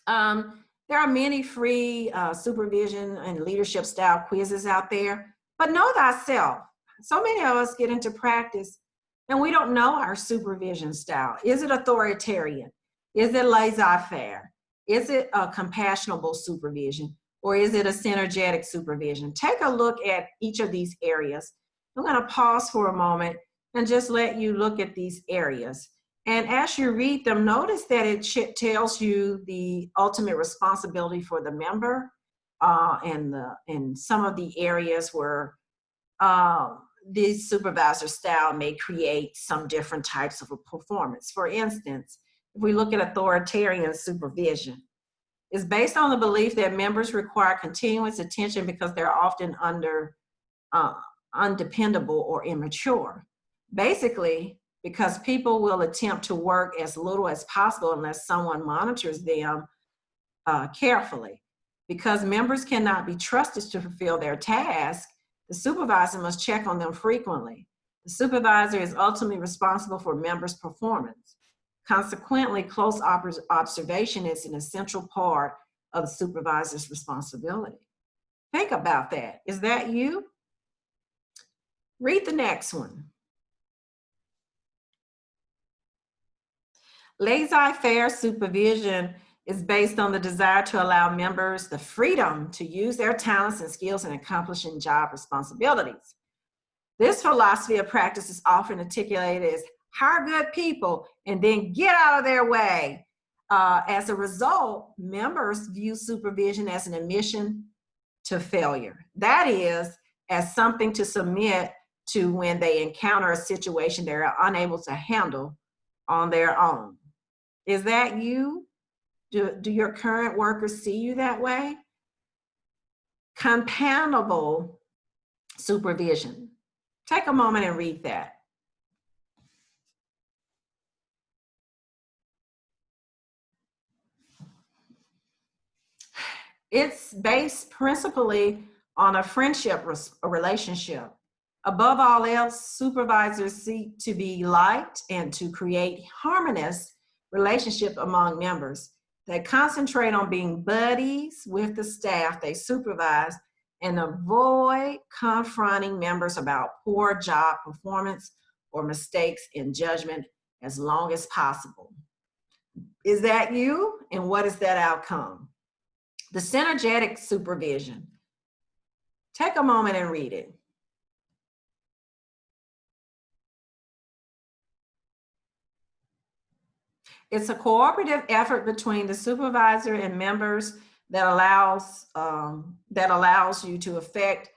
There are many free supervision and leadership style quizzes out there, but know thyself. So many of us get into practice and we don't know our supervision style. Is it authoritarian? Is it laissez-faire? Is it a compassionable supervision? Or is it a synergetic supervision? Take a look at each of these areas I'm going to pause for a moment and just let you look at these areas. And as you read them, notice that it tells you the ultimate responsibility for the member and some of the areas where the supervisor style may create some different types of a performance. For instance, if we look at authoritarian supervision, it's based on the belief that members require continuous attention because they're often undependable or immature. Basically, because people will attempt to work as little as possible unless someone monitors them carefully. Because members cannot be trusted to fulfill their task, the supervisor must check on them frequently. The supervisor is ultimately responsible for members' performance. Consequently, close observation is an essential part of the supervisor's responsibility. Think about that. Is that you? Read the next one. Laissez-faire supervision is based on the desire to allow members the freedom to use their talents and skills in accomplishing job responsibilities. This philosophy of practice is often articulated as hire good people and then get out of their way. As a result, members view supervision as an admission to failure. That is, as something to submit to when they encounter a situation they are unable to handle on their own. Is that you? Do your current workers see you that way? Companionable supervision. Take a moment and read that. It's based principally on a friendship relationship. Above all else, supervisors seek to be liked and to create harmonious relationship among members. They concentrate on being buddies with the staff they supervise and avoid confronting members about poor job performance or mistakes in judgment as long as possible. Is that you? And what is that outcome? The synergetic supervision. Take a moment and read it. It's a cooperative effort between the supervisor and members that allows you to affect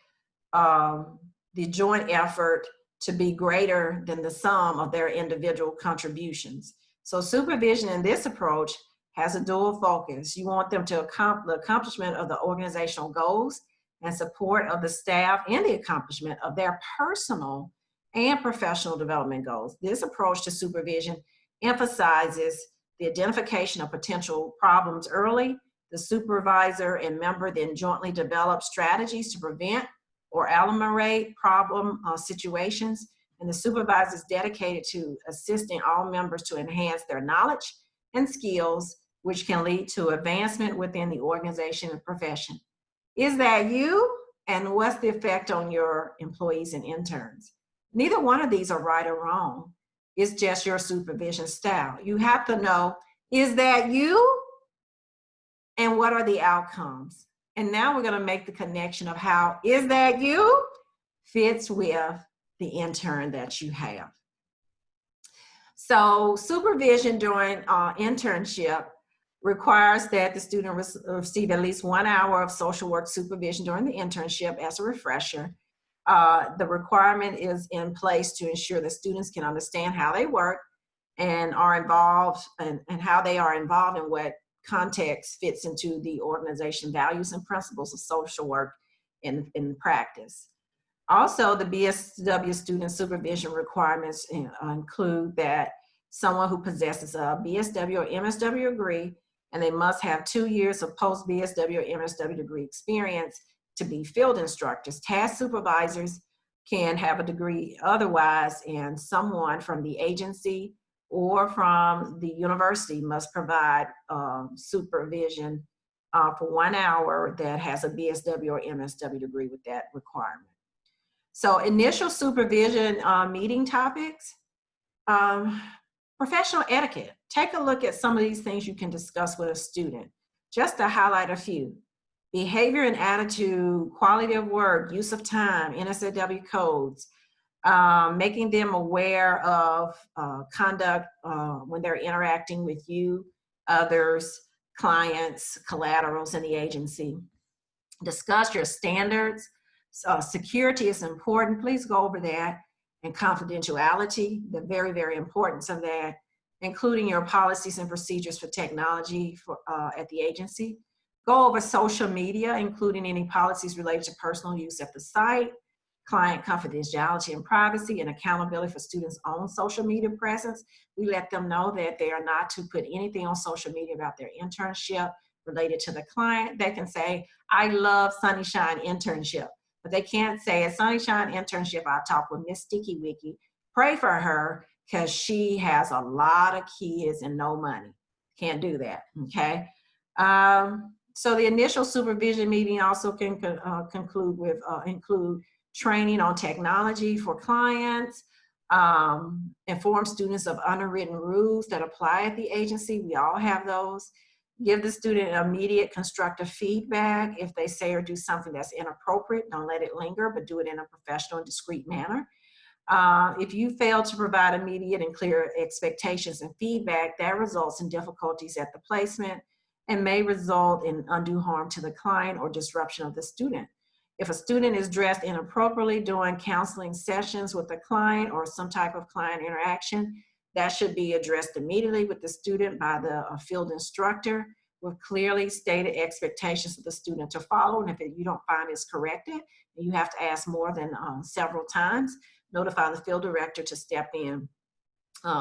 the joint effort to be greater than the sum of their individual contributions. So supervision in this approach has a dual focus. You want them to accomplish the accomplishment of the organizational goals and support of the staff in the accomplishment of their personal and professional development goals. This approach to supervision emphasizes the identification of potential problems early. The supervisor and member then jointly develop strategies to prevent or ameliorate problem situations, and the supervisor is dedicated to assisting all members to enhance their knowledge and skills, which can lead to advancement within the organization and profession. Is that you? And what's the effect on your employees and interns? Neither one of these are right or wrong. It's just your supervision style. You have to know, is that you? And what are the outcomes? And now we're going to make the connection of how is that you fits with the intern that you have. So supervision during internship requires that the student receive at least 1 hour of social work supervision during the internship as a refresher. The requirement is in place to ensure that students can understand how they work and are involved and how they are involved in what context fits into the organization values and principles of social work in practice. Also, the BSW student supervision requirements include that someone who possesses a BSW or MSW degree, and they must have 2 years of post-BSW or MSW degree experience to be field instructors. Task supervisors can have a degree otherwise, and someone from the agency or from the university must provide supervision for 1 hour that has a BSW or MSW degree with that requirement. So initial supervision meeting topics, professional etiquette. Take a look at some of these things you can discuss with a student, just to highlight a few. Behavior and attitude, quality of work, use of time, NSFW codes, Making them aware of conduct when they're interacting with you, others, clients, collaterals in the agency. Discuss your standards. Security is important. Please go over that. And confidentiality, the very, very importance of that, including your policies and procedures for technology at the agency. Go over social media, including any policies related to personal use at the site, client confidentiality and privacy, and accountability for students' own social media presence. We let them know that they are not to put anything on social media about their internship related to the client. They can say, I love Sunnyshine internship, but they can't say at Sunnyshine internship, I talk with Miss Sticky Wicky, pray for her because she has a lot of kids and no money. Can't do that, okay? So the initial supervision meeting also can conclude with, include training on technology for clients, inform students of unwritten rules that apply at the agency. We all have those. Give the student immediate constructive feedback. If they say or do something that's inappropriate, don't let it linger, but do it in a professional and discreet manner. If you fail to provide immediate and clear expectations and feedback, that results in difficulties at the placement and may result in undue harm to the client or disruption of the student. If a student is dressed inappropriately during counseling sessions with a client or some type of client interaction, that should be addressed immediately with the student by the field instructor with clearly stated expectations of the student to follow. And if you don't find it's corrected, you have to ask more than several times, notify the field director to step in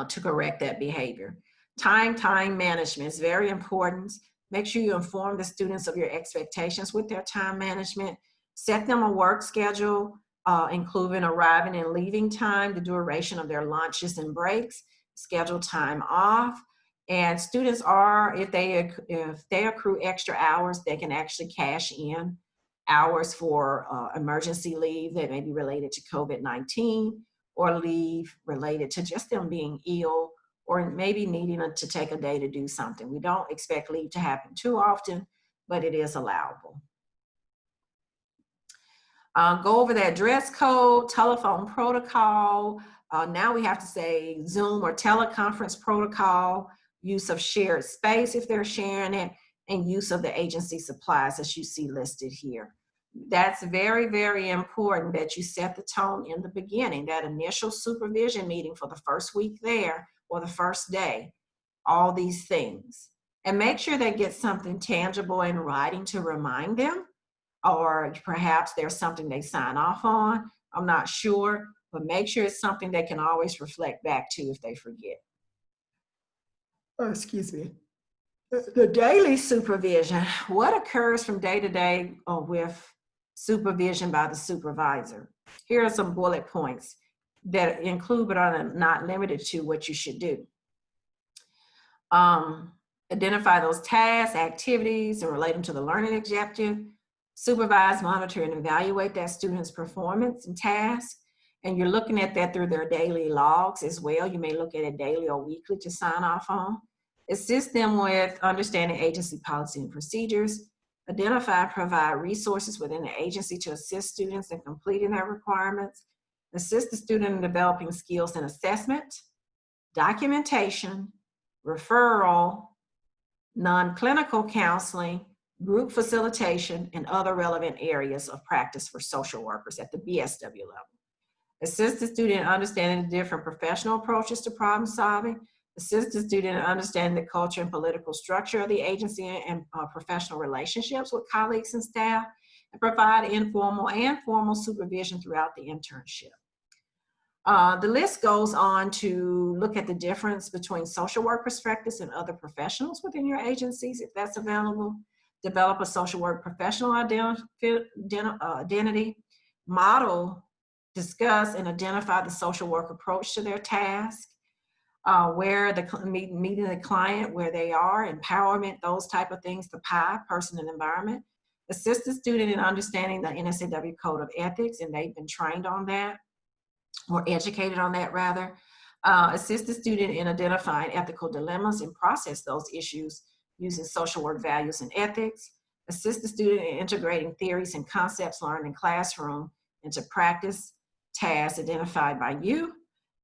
to correct that behavior. Time management is very important. Make sure you inform the students of your expectations with their time management. Set them a work schedule, including arriving and leaving time, the duration of their lunches and breaks, schedule time off. And students are, if they accrue extra hours, they can actually cash in hours for emergency leave that may be related to COVID-19 or leave related to just them being ill or maybe needing to take a day to do something. We don't expect leave to happen too often, but it is allowable. Go over that dress code, telephone protocol. Now we have to say Zoom or teleconference protocol, use of shared space if they're sharing it, and use of the agency supplies as you see listed here. That's very, very important that you set the tone in the beginning, that initial supervision meeting for the first week there or the first day, all these things. And make sure they get something tangible in writing to remind them, or perhaps there's something they sign off on. I'm not sure, but make sure it's something they can always reflect back to if they forget. Oh, excuse me. The daily supervision, what occurs from day to day with supervision by the supervisor? Here are some bullet points that include but are not limited to what you should do. Identify those tasks, activities, and relate them to the learning objective. Supervise, monitor, and evaluate that student's performance and task. And you're looking at that through their daily logs as well. You may look at it daily or weekly to sign off on. Assist them with understanding agency policy and procedures. Identify and provide resources within the agency to assist students in completing their requirements. Assist the student in developing skills in assessment, documentation, referral, non-clinical counseling, group facilitation, and other relevant areas of practice for social workers at the BSW level. Assist the student in understanding the different professional approaches to problem solving. Assist the student in understanding the culture and political structure of the agency and professional relationships with colleagues and staff, and provide informal and formal supervision throughout the internship. The list goes on to look at the difference between social work perspectives and other professionals within your agencies, if that's available. Develop a social work professional identity, model, discuss, and identify the social work approach to their task, where meeting the client where they are, empowerment, those type of things, the PI, person and environment. Assist the student in understanding the NSAW Code of Ethics, and they've been trained on that, or educated on that rather. Assist the student in identifying ethical dilemmas and process those issues using social work values and ethics. Assist the student in integrating theories and concepts learned in classroom into practice tasks identified by you,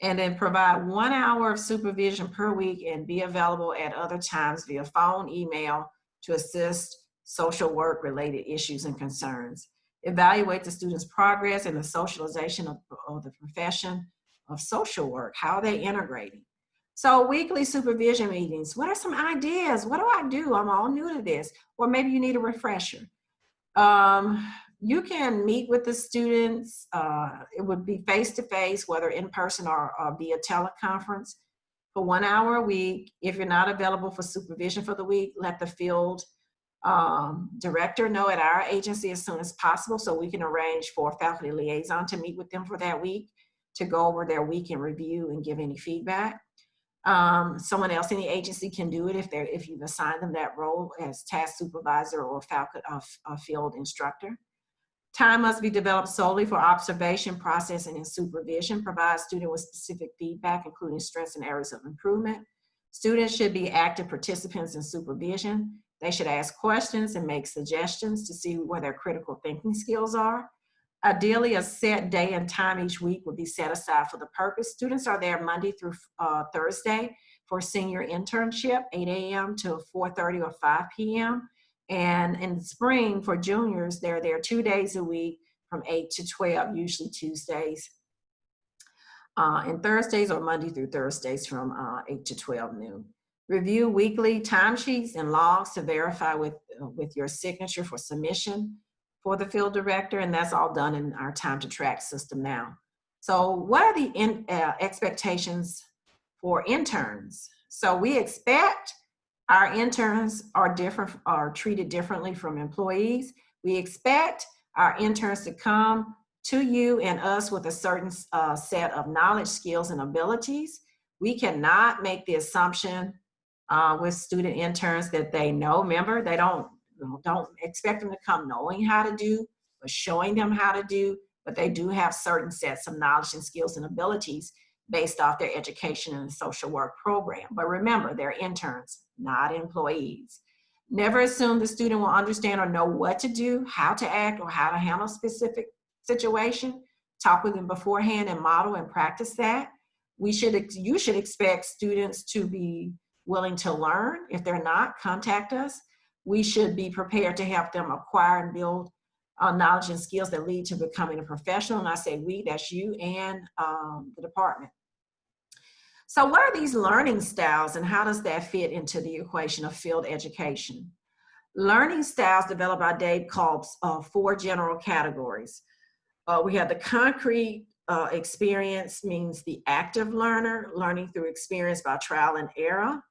and then provide 1 hour of supervision per week and be available at other times via phone, email to assist social work related issues and concerns. Evaluate the student's progress and the socialization of the profession of social work. How are they integrating? So weekly supervision meetings. What are some ideas? What do I do? I'm all new to this. Or maybe you need a refresher. You can meet with the students. It would be face-to-face, whether in person or via teleconference, for 1 hour a week. If you're not available for supervision for the week, let the field director know at our agency as soon as possible so we can arrange for a faculty liaison to meet with them for that week to go over their week in review and give any feedback. Someone else in the agency can do it if you've assigned them that role as task supervisor or faculty field instructor. Time must be developed solely for observation, processing, and supervision. Provide student with specific feedback, including strengths and areas of improvement. Students should be active participants in supervision. They should ask questions and make suggestions to see where their critical thinking skills are. Ideally, a set day and time each week would be set aside for the purpose. Students are there Monday through Thursday for senior internship, 8 a.m. to 4:30 or 5 p.m. And in the spring for juniors, they're there 2 days a week from 8 to 12, usually Tuesdays and Thursdays, or Monday through Thursdays from 8 to 12 noon. Review weekly timesheets and logs to verify with your signature for submission for the field director, and that's all done in our time to track system now. So what are the expectations for interns? So we expect our interns are treated differently from employees. We expect our interns to come to you and us with a certain set of knowledge, skills, and abilities. We cannot make the assumption with student interns that they know. Remember, they don't expect them to come knowing how to do or showing them how to do, but they do have certain sets of knowledge and skills and abilities based off their education in the social work program. But remember, they're interns, not employees. Never assume the student will understand or know what to do, how to act, or how to handle a specific situation. Talk with them beforehand and model and practice that. You should expect students to be willing to learn. If they're not, contact us. We should be prepared to help them acquire and build knowledge and skills that lead to becoming a professional. And I say we, that's you and the department. So what are these learning styles and how does that fit into the equation of field education? Learning styles developed by Dave calls 4 general categories. We have the concrete experience, means the active learner, learning through experience by trial and error.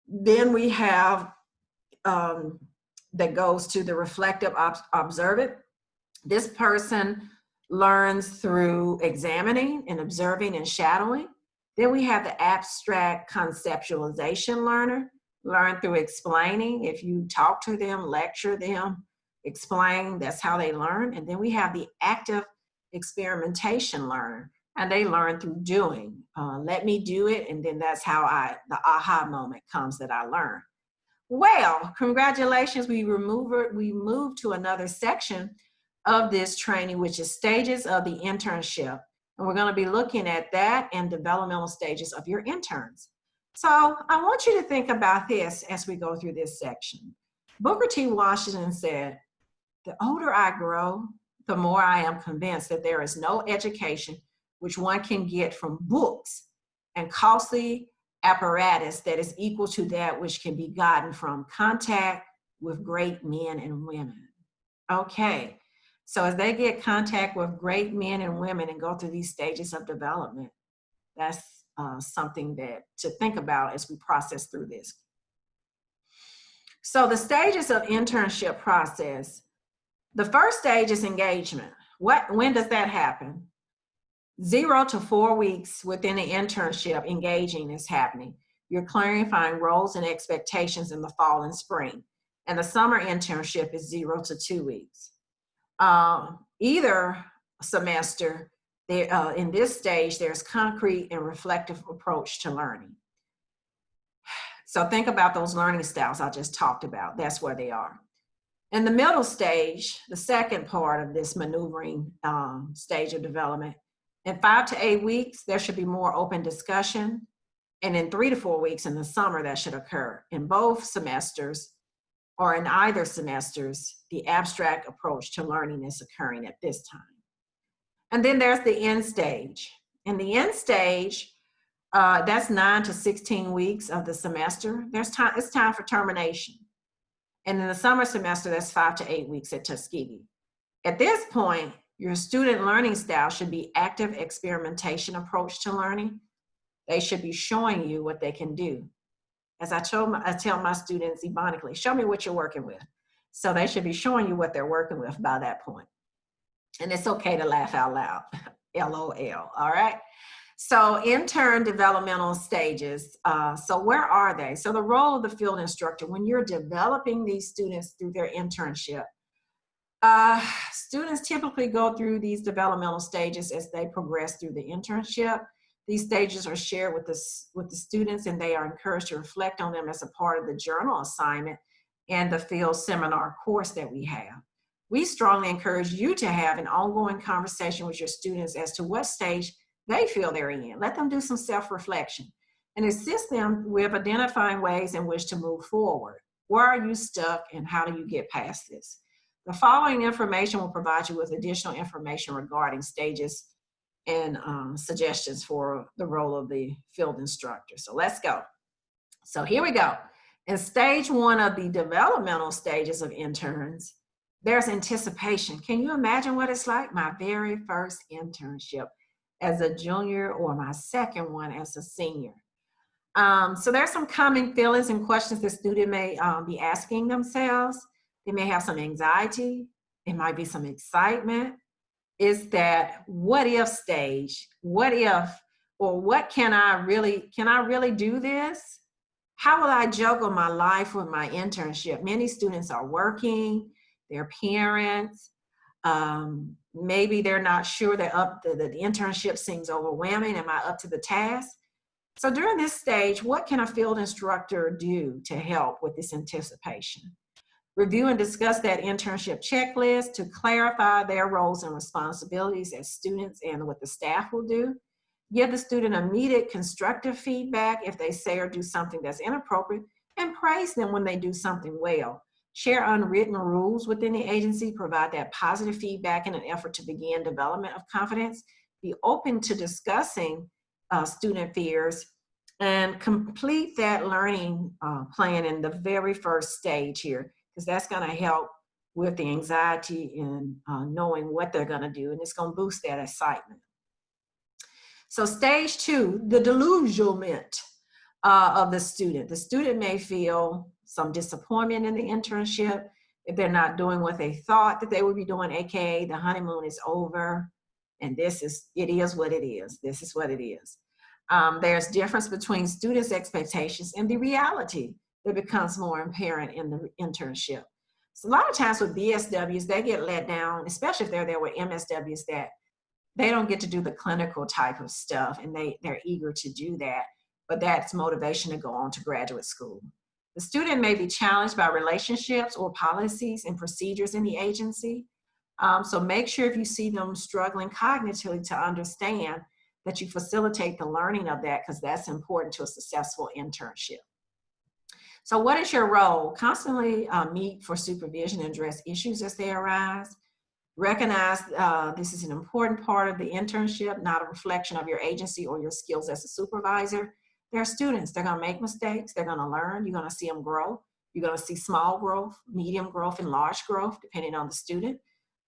Then we have that goes to the reflective observant. This person learns through examining and observing and shadowing. Then we have the abstract conceptualization learner, learn through explaining. If you talk to them, lecture them, explain, that's how they learn. And then we have the active experimentation learner, and they learn through doing. Let me do it, and then that's how the aha moment comes that I learn. Well, congratulations, we moved to another section of this training, which is stages of the internship. And we're going to be looking at that and developmental stages of your interns. So I want you to think about this as we go through this section. Booker T. Washington said, "The older I grow, the more I am convinced that there is no education which one can get from books and costly apparatus that is equal to that which can be gotten from contact with great men and women." Okay, so as they get contact with great men and women and go through these stages of development, that's something to think about as we process through this. So the stages of internship process, the first stage is engagement. When does that happen? 0 to 4 weeks within the internship, engaging is happening. You're clarifying roles and expectations in the fall and spring. And the summer internship is 0 to 2 weeks. Either semester, in this stage, there's concrete and reflective approach to learning. So think about those learning styles I just talked about. That's where they are. In the middle stage, the second part of this maneuvering stage of development, In 5 to 8 weeks, there should be more open discussion. And in 3 to 4 weeks in the summer, that should occur. In both semesters, or in either semesters, the abstract approach to learning is occurring at this time. And then there's the end stage. In the end stage, that's 9 to 16 weeks of the semester. It's time for termination. And in the summer semester, that's 5 to 8 weeks at Tuskegee. At this point, your student learning style should be active experimentation approach to learning. They should be showing you what they can do. As I tell my students ebonically, show me what you're working with. So they should be showing you what they're working with by that point. And it's okay to laugh out loud, LOL, all right? So intern developmental stages, so where are they? So the role of the field instructor, when you're developing these students through their internship, students typically go through these developmental stages as they progress through the internship. These stages are shared with the students, and they are encouraged to reflect on them as a part of the journal assignment and the field seminar course that we have. We strongly encourage you to have an ongoing conversation with your students as to what stage they feel they're in. Let them do some self-reflection and assist them with identifying ways in which to move forward. Where are you stuck, and how do you get past this? The following information will provide you with additional information regarding stages and suggestions for the role of the field instructor. So let's go. So here we go. In stage 1 of the developmental stages of interns, there's anticipation. Can you imagine what it's like? My very first internship as a junior, or my second one as a senior. So there's some common feelings and questions the student may be asking themselves. They may have some anxiety. It might be some excitement. Is that what if stage? What if, or what can I really do this? How will I juggle my life with my internship? Many students are working, they're parents, maybe they're not sure the internship seems overwhelming. Am I up to the task? So during this stage, what can a field instructor do to help with this anticipation? Review and discuss that internship checklist to clarify their roles and responsibilities as students and what the staff will do. Give the student immediate constructive feedback if they say or do something that's inappropriate, and praise them when they do something well. Share unwritten rules within the agency, provide that positive feedback in an effort to begin development of confidence. Be open to discussing student fears, and complete that learning plan in the very first stage here, because that's going to help with the anxiety and knowing what they're going to do, and it's going to boost that excitement. So stage 2, the delusionment of the student. The student may feel some disappointment in the internship if they're not doing what they thought that they would be doing, aka the honeymoon is over, and it is what it is. This is what it is. There's difference between students' expectations and the reality that becomes more apparent in the internship. So a lot of times with BSWs, they get let down, especially if they're there with MSWs, that they don't get to do the clinical type of stuff, and they're eager to do that, but that's motivation to go on to graduate school. The student may be challenged by relationships or policies and procedures in the agency. So make sure if you see them struggling cognitively to understand that you facilitate the learning of that, because that's important to a successful internship. So what is your role? Constantly meet for supervision and address issues as they arise. Recognize this is an important part of the internship, not a reflection of your agency or your skills as a supervisor. They're students. They're going to make mistakes. They're going to learn. You're going to see them grow. You're going to see small growth, medium growth, and large growth, depending on the student.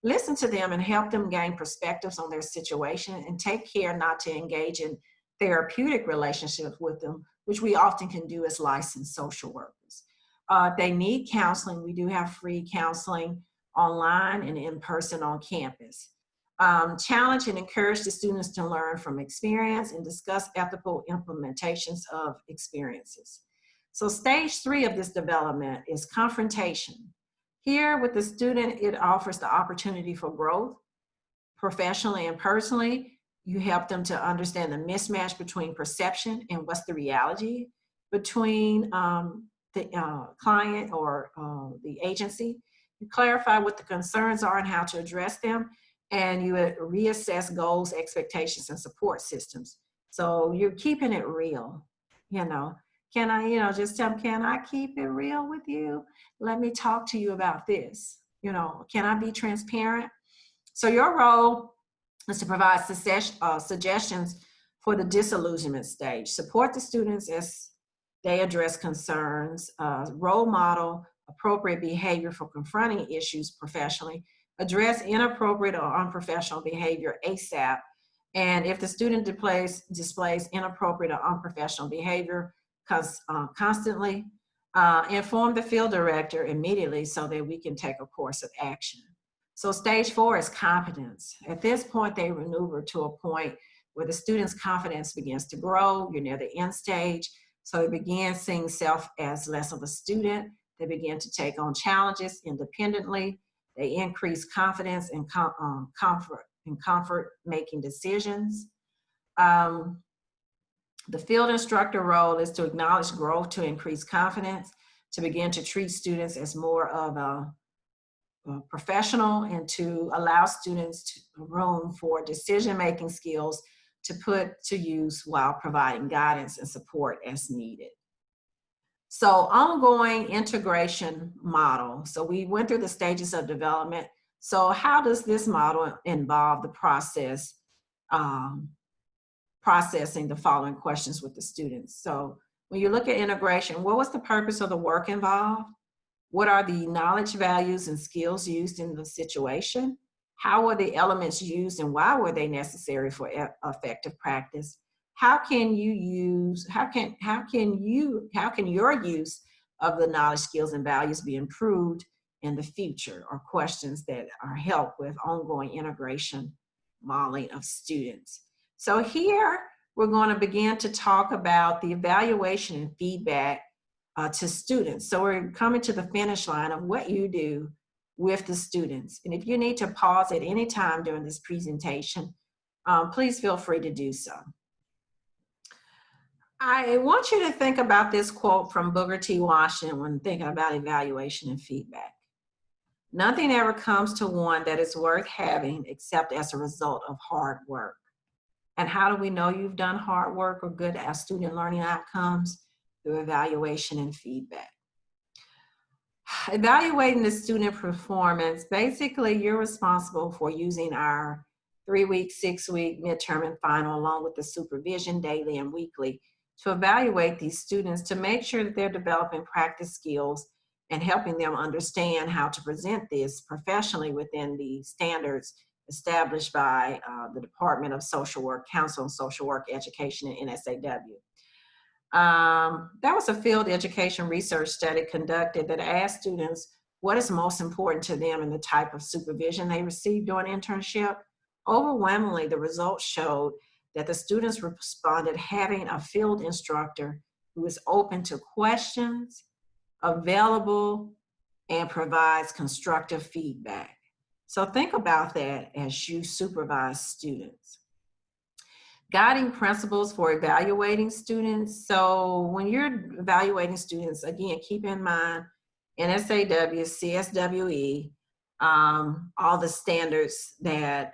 Listen to them and help them gain perspectives on their situation, and take care not to engage in therapeutic relationships with them, which we often can do as licensed social workers. If they need counseling, we do have free counseling online and in person on campus. Challenge and encourage the students to learn from experience and discuss ethical implementations of experiences. So stage 3 of this development is confrontation. Here with the student, it offers the opportunity for growth professionally and personally. You help them to understand the mismatch between perception and what's the reality between the client or the agency. You clarify what the concerns are and how to address them, and you reassess goals, expectations, and support systems. So you're keeping it real, you know. Can I, just tell them, can I keep it real with you? Let me talk to you about this. Can I be transparent? So your role is to provide suggestions for the disillusionment stage. Support the students as they address concerns, role model appropriate behavior for confronting issues professionally, address inappropriate or unprofessional behavior ASAP, and if the student displays inappropriate or unprofessional behavior constantly, inform the field director immediately so that we can take a course of action. So stage 4 is competence. At this point, they maneuver to a point where the student's confidence begins to grow. You're near the end stage. So they begin seeing self as less of a student. They begin to take on challenges independently. They increase confidence and comfort making decisions. The field instructor role is to acknowledge growth to increase confidence, to begin to treat students as more of a professional, and to allow students room for decision-making skills to put to use while providing guidance and support as needed. So ongoing integration model. So we went through the stages of development. So how does this model involve the process, processing the following questions with the students? So when you look at integration, what was the purpose of the work involved? What are the knowledge, values, and skills used in the situation? How were the elements used and why were they necessary for effective practice? How can your use of the knowledge, skills, and values be improved in the future? Or questions that are help with ongoing integration modeling of students. So here we're going to begin to talk about the evaluation and feedback to students. So we're coming to the finish line of what you do with the students. And if you need to pause at any time during this presentation, please feel free to do so. I want you to think about this quote from Booker T. Washington when thinking about evaluation and feedback. Nothing ever comes to one that is worth having except as a result of hard work. And how do we know you've done hard work or good at student learning outcomes? Through evaluation and feedback. Evaluating the student performance, basically you're responsible for using our 3-week, 6-week midterm and final, along with the supervision daily and weekly, to evaluate these students to make sure that they're developing practice skills and helping them understand how to present this professionally within the standards established by the Department of Social Work, Council on Social Work Education, and NSAW. There was a field education research study conducted that asked students what is most important to them in the type of supervision they received during internship. Overwhelmingly, the results showed that the students responded having a field instructor who is open to questions, available, and provides constructive feedback. So think about that as you supervise students. Guiding principles for evaluating students. So when you're evaluating students, again, keep in mind NSAW, CSWE, all the standards that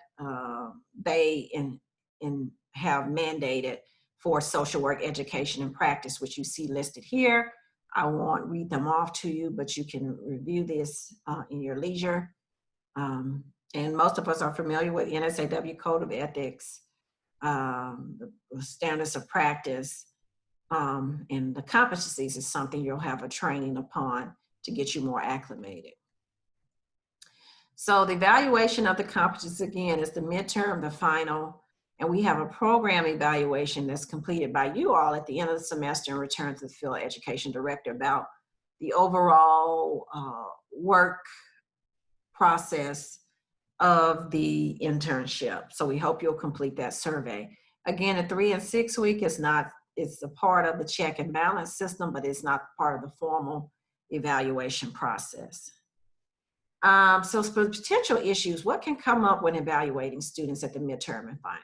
they have mandated for social work education and practice, which you see listed here. I won't read them off to you, but you can review this in your leisure. And most of us are familiar with NSAW Code of Ethics, the standards of practice, and the competencies is something you'll have a training upon to get you more acclimated. So the evaluation of the competencies, again, is the midterm, the final, and we have a program evaluation that's completed by you all at the end of the semester and returned to the field education director about the overall work process of the internship. So we hope you'll complete that survey. Again, a 3 and 6 week is not, it's a part of the check and balance system, but it's not part of the formal evaluation process. So for potential issues, what can come up when evaluating students at the midterm and final?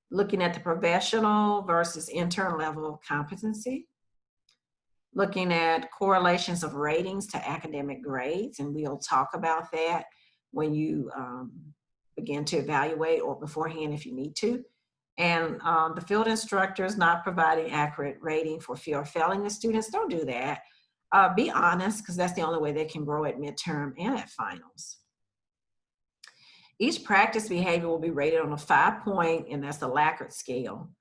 Looking at the professional versus intern level of competency. Looking at correlations of ratings to academic grades, and we'll talk about that when you begin to evaluate, or beforehand if you need to. And the field instructor is not providing accurate rating for fear of failing the students. Don't do that. Be honest, because that's the only way they can grow at midterm and at finals. Each practice behavior will be rated on a 5-point, and that's the Lakert scale.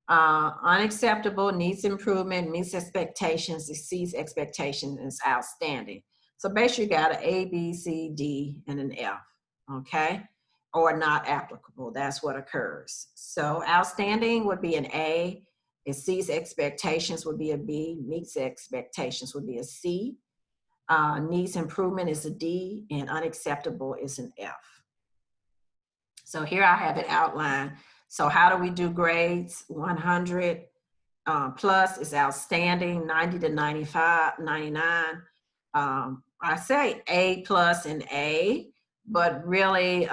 Unacceptable, needs improvement, meets expectations, exceeds expectations, is outstanding. So basically you got an A, B, C, D, and an F, okay? Or not applicable, that's what occurs. So outstanding would be an A, exceeds expectations would be a B, meets expectations would be a C, needs improvement is a D, and unacceptable is an F. So here I have it outlined. So how do we do grades? 100 plus is outstanding, 90 to 95, 99. I say A plus and A, but really,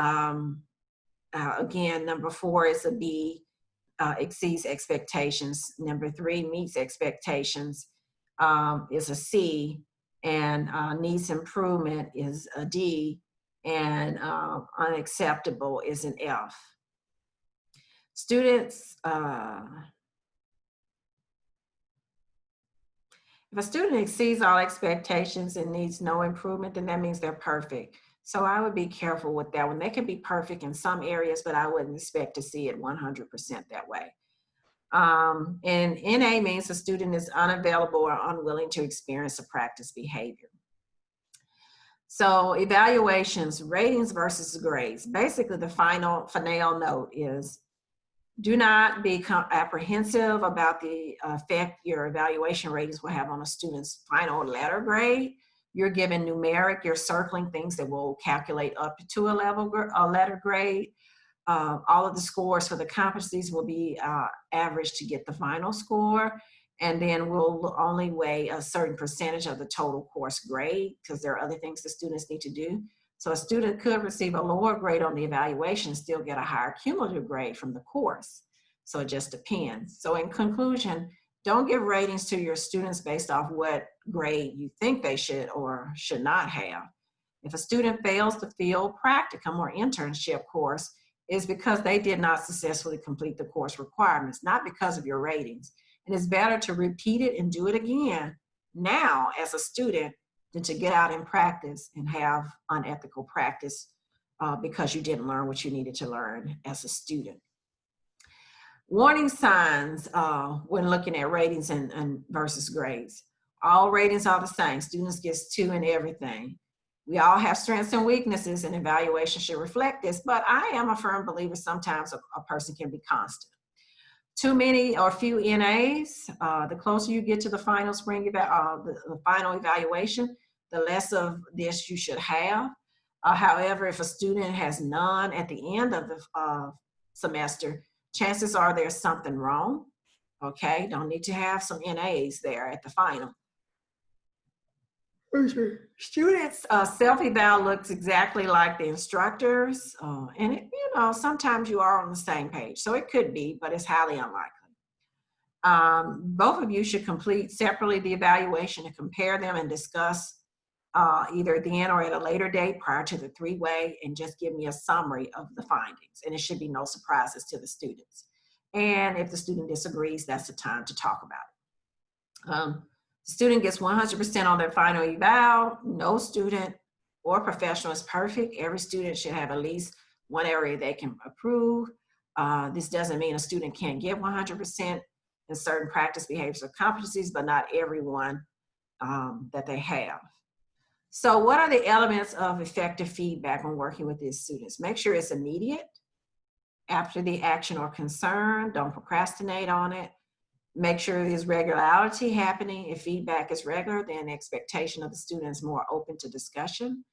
again, number 4 is a B, exceeds expectations. Number 3 meets expectations, is a C, and needs improvement is a D, and unacceptable is an F. Students, if a student exceeds all expectations and needs no improvement, then that means they're perfect. So I would be careful with that one. They can be perfect in some areas, but I wouldn't expect to see it 100% that way. And NA means the student is unavailable or unwilling to experience a practice behavior. So evaluations, ratings versus grades. Basically, the final note is, do not be apprehensive about the effect your evaluation ratings will have on a student's final letter grade. You're given numeric, you're circling things that will calculate up to a letter grade. All of the scores for the competencies will be averaged to get the final score. And then we'll only weigh a certain percentage of the total course grade, because there are other things the students need to do. So a student could receive a lower grade on the evaluation and still get a higher cumulative grade from the course. So it just depends. So in conclusion, don't give ratings to your students based off what grade you think they should or should not have. If a student fails the field practicum or internship course, it's because they did not successfully complete the course requirements, not because of your ratings. And it's better to repeat it and do it again now as a student than to get out in practice and have unethical practice because you didn't learn what you needed to learn as a student. Warning signs when looking at ratings and versus grades. All ratings are the same. Students get 2 in everything. We all have strengths and weaknesses, and evaluation should reflect this, but I am a firm believer sometimes a person can be constant. Too many or few NAs, the closer you get to the final the final evaluation, the less of this you should have. However, if a student has none at the end of the semester, chances are there's something wrong, okay? Don't need to have some NAs there at the final. Students' self-eval looks exactly like the instructors, and sometimes you are on the same page, so it could be, but it's highly unlikely. Both of you should complete separately the evaluation and compare them and discuss either then or at a later date prior to the 3-way, and just give me a summary of the findings, and it should be no surprises to the students. And if the student disagrees, that's the time to talk about it. The student gets 100% on their final eval. No student or professional is perfect. Every student should have at least one area they can improve. This doesn't mean a student can't give 100% in certain practice behaviors or competencies, but not everyone that they have. So what are the elements of effective feedback when working with these students? Make sure it's immediate, after the action or concern. Don't procrastinate on it. Make sure there's regularity happening. If feedback is regular, then expectation of the student is more open to discussion.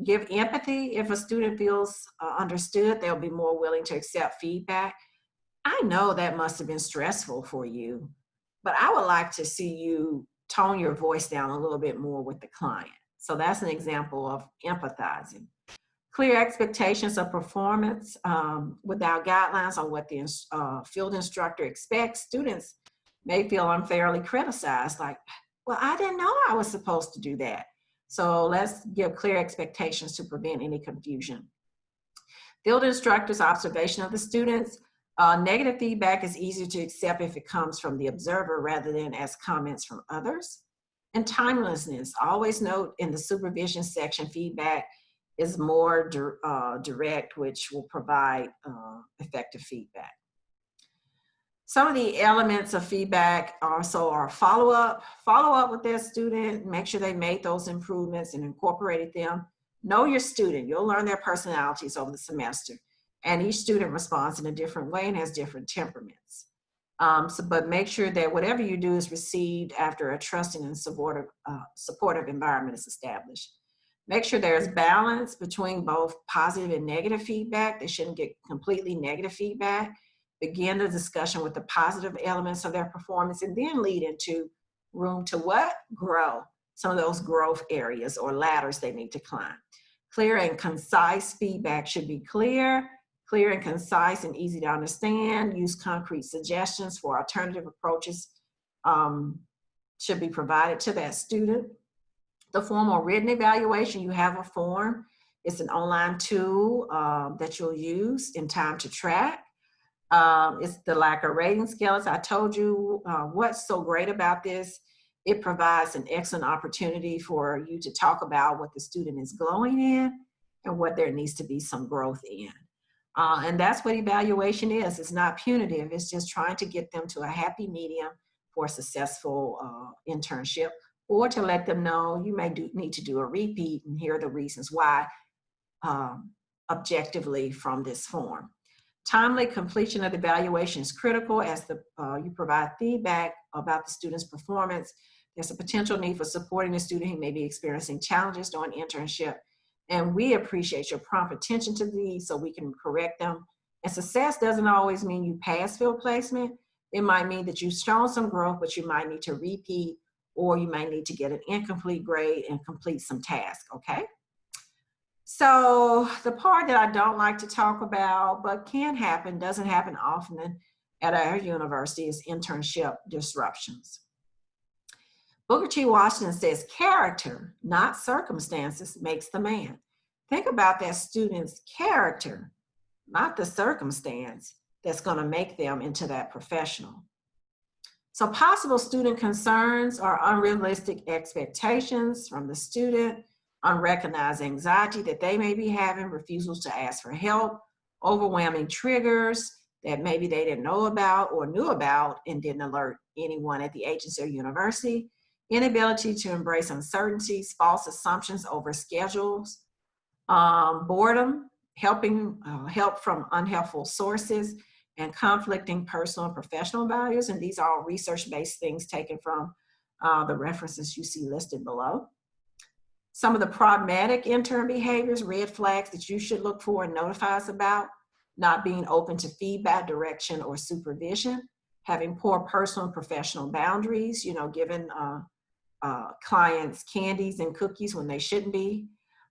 Give empathy. If a student feels understood, they'll be more willing to accept feedback. I know that must have been stressful for you, but I would like to see you tone your voice down a little bit more with the client. So that's an example of empathizing. Clear expectations of performance without guidelines on what the field instructor expects. Students may feel unfairly criticized, like, well, I didn't know I was supposed to do that. So let's give clear expectations to prevent any confusion. Field instructor's observation of the students. Negative feedback is easier to accept if it comes from the observer rather than as comments from others. And timelessness, always note in the supervision section, feedback is more direct, which will provide effective feedback. Some of the elements of feedback also are follow-up with their student, make sure they made those improvements and incorporated them. Know your student, you'll learn their personalities over the semester. And each student responds in a different way and has different temperaments. But make sure that whatever you do is received after a trusting and supportive environment is established. Make sure there's balance between both positive and negative feedback. They shouldn't get completely negative feedback. Begin the discussion with the positive elements of their performance and then lead into room to what? Grow. Some of those growth areas or ladders they need to climb. Clear and concise feedback should be clear and concise and easy to understand. Use concrete suggestions for alternative approaches should be provided to that student. The formal written evaluation, you have a form. It's an online tool that you'll use in time to track. It's the Lacker rating scale. As I told you, what's so great about this, it provides an excellent opportunity for you to talk about what the student is glowing in and what there needs to be some growth in. And that's what evaluation is. It's not punitive. It's just trying to get them to a happy medium for a successful internship, or to let them know you may need to do a repeat and here are the reasons why objectively from this form. Timely completion of the evaluation is critical as you provide feedback about the student's performance. There's a potential need for supporting the student who may be experiencing challenges during internship. And we appreciate your prompt attention to these so we can correct them. And success doesn't always mean you pass field placement. It might mean that you've shown some growth, but you might need to repeat, or you might need to get an incomplete grade and complete some tasks, okay? So the part that I don't like to talk about, but can happen, doesn't happen often at our university, is internship disruptions. Booker T. Washington says, character, not circumstances, makes the man. Think about that student's character, not the circumstance that's going to make them into that professional. So possible student concerns are unrealistic expectations from the student, unrecognized anxiety that they may be having, refusals to ask for help, overwhelming triggers that maybe they didn't know about or knew about and didn't alert anyone at the agency or university, inability to embrace uncertainties, false assumptions over schedules, boredom, help from unhelpful sources, and conflicting personal and professional values. And these are all research-based things taken from the references you see listed below. Some of the problematic intern behaviors, red flags that you should look for and notify us about: not being open to feedback, direction, or supervision, having poor personal and professional boundaries, giving clients candies and cookies when they shouldn't be,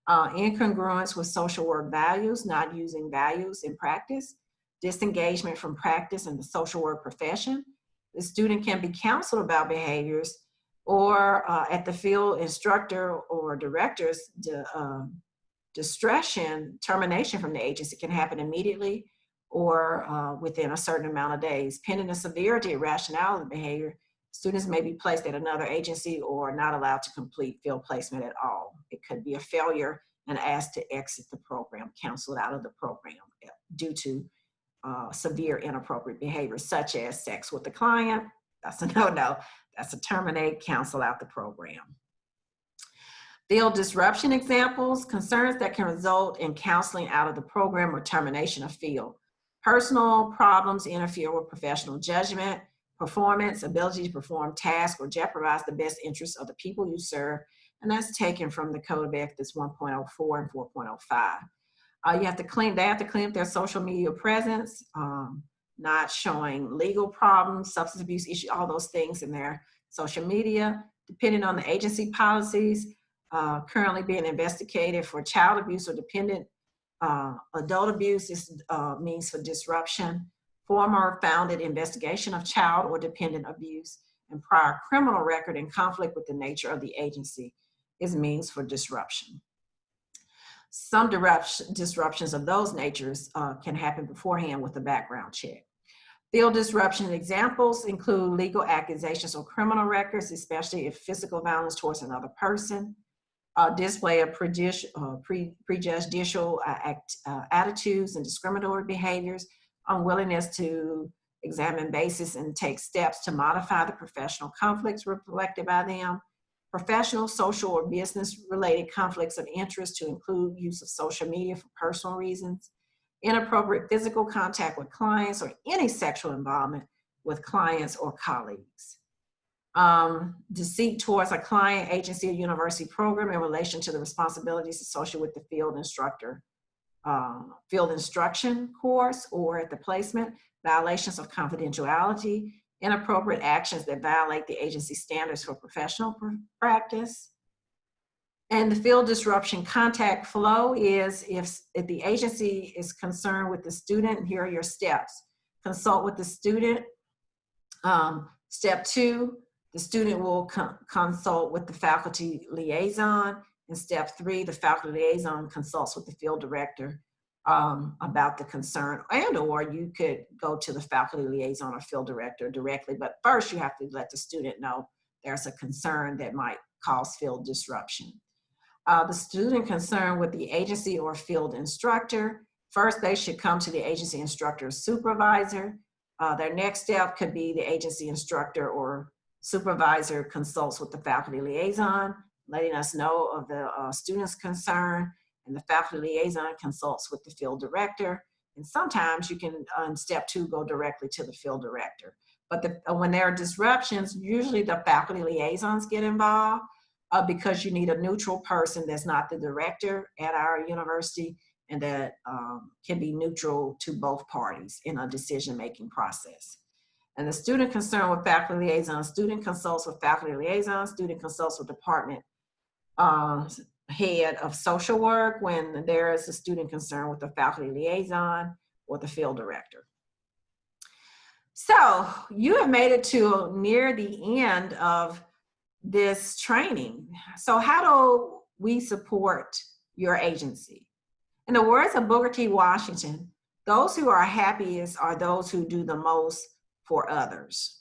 incongruence with social work values, not using values in practice, disengagement from practice in the social work profession. The student can be counseled about behaviors, or at the field instructor or director's discretion, termination from the agency can happen immediately or within a certain amount of days. Pending the severity or rationality of the behavior, students may be placed at another agency or not allowed to complete field placement at all. It could be a failure and asked to exit the program, counseled out of the program due to severe inappropriate behavior, such as sex with the client. That's a no-no. That's a terminate, cancel out the program. Field disruption examples: concerns that can result in counseling out of the program or termination of field. Personal problems interfere with professional judgment, performance, ability to perform tasks, or jeopardize the best interests of the people you serve. And that's taken from the Code of Ethics 1.04 and 4.05. They have to clean up their social media presence, not showing legal problems, substance abuse issues, all those things in their social media. Depending on the agency policies, currently being investigated for child abuse or dependent adult abuse is means for disruption. Former founded investigation of child or dependent abuse, and prior criminal record in conflict with the nature of the agency is means for disruption. Some disruptions of those natures can happen beforehand with a background check. Field disruption examples include legal accusations or criminal records, especially if physical violence towards another person, display of prejudicial attitudes and discriminatory behaviors, unwillingness to examine basis and take steps to modify the professional conflicts reflected by them, professional, social, or business-related conflicts of interest to include use of social media for personal reasons, inappropriate physical contact with clients, or any sexual involvement with clients or colleagues. Deceit towards a client, agency, or university program in relation to the responsibilities associated with the field instruction course or at the placement, violations of confidentiality, inappropriate actions that violate the agency standards for professional practice. And the field disruption contact flow is if the agency is concerned with the student, here are your steps. Consult with the student. Step 2, the student will consult with the faculty liaison. And step 3, the faculty liaison consults with the field director about the concern, and or you could go to the faculty liaison or field director directly, but first you have to let the student know there's a concern that might cause field disruption. The student concerned with the agency or field instructor, first they should come to the agency instructor or supervisor. Their next step could be the agency instructor or supervisor consults with the faculty liaison, letting us know of the student's concern, and the faculty liaison consults with the field director. And sometimes you can, step 2, go directly to the field director. But when there are disruptions, usually the faculty liaisons get involved because you need a neutral person that's not the director at our university and that can be neutral to both parties in a decision-making process. And the student concerned with faculty liaison, student consults with faculty liaison, student consults with department head of social work when there is a student concerned with the faculty liaison or the field director. So you have made it to near the end of this training. So how do we support your agency? In the words of Booker T. Washington, those who are happiest are those who do the most for others.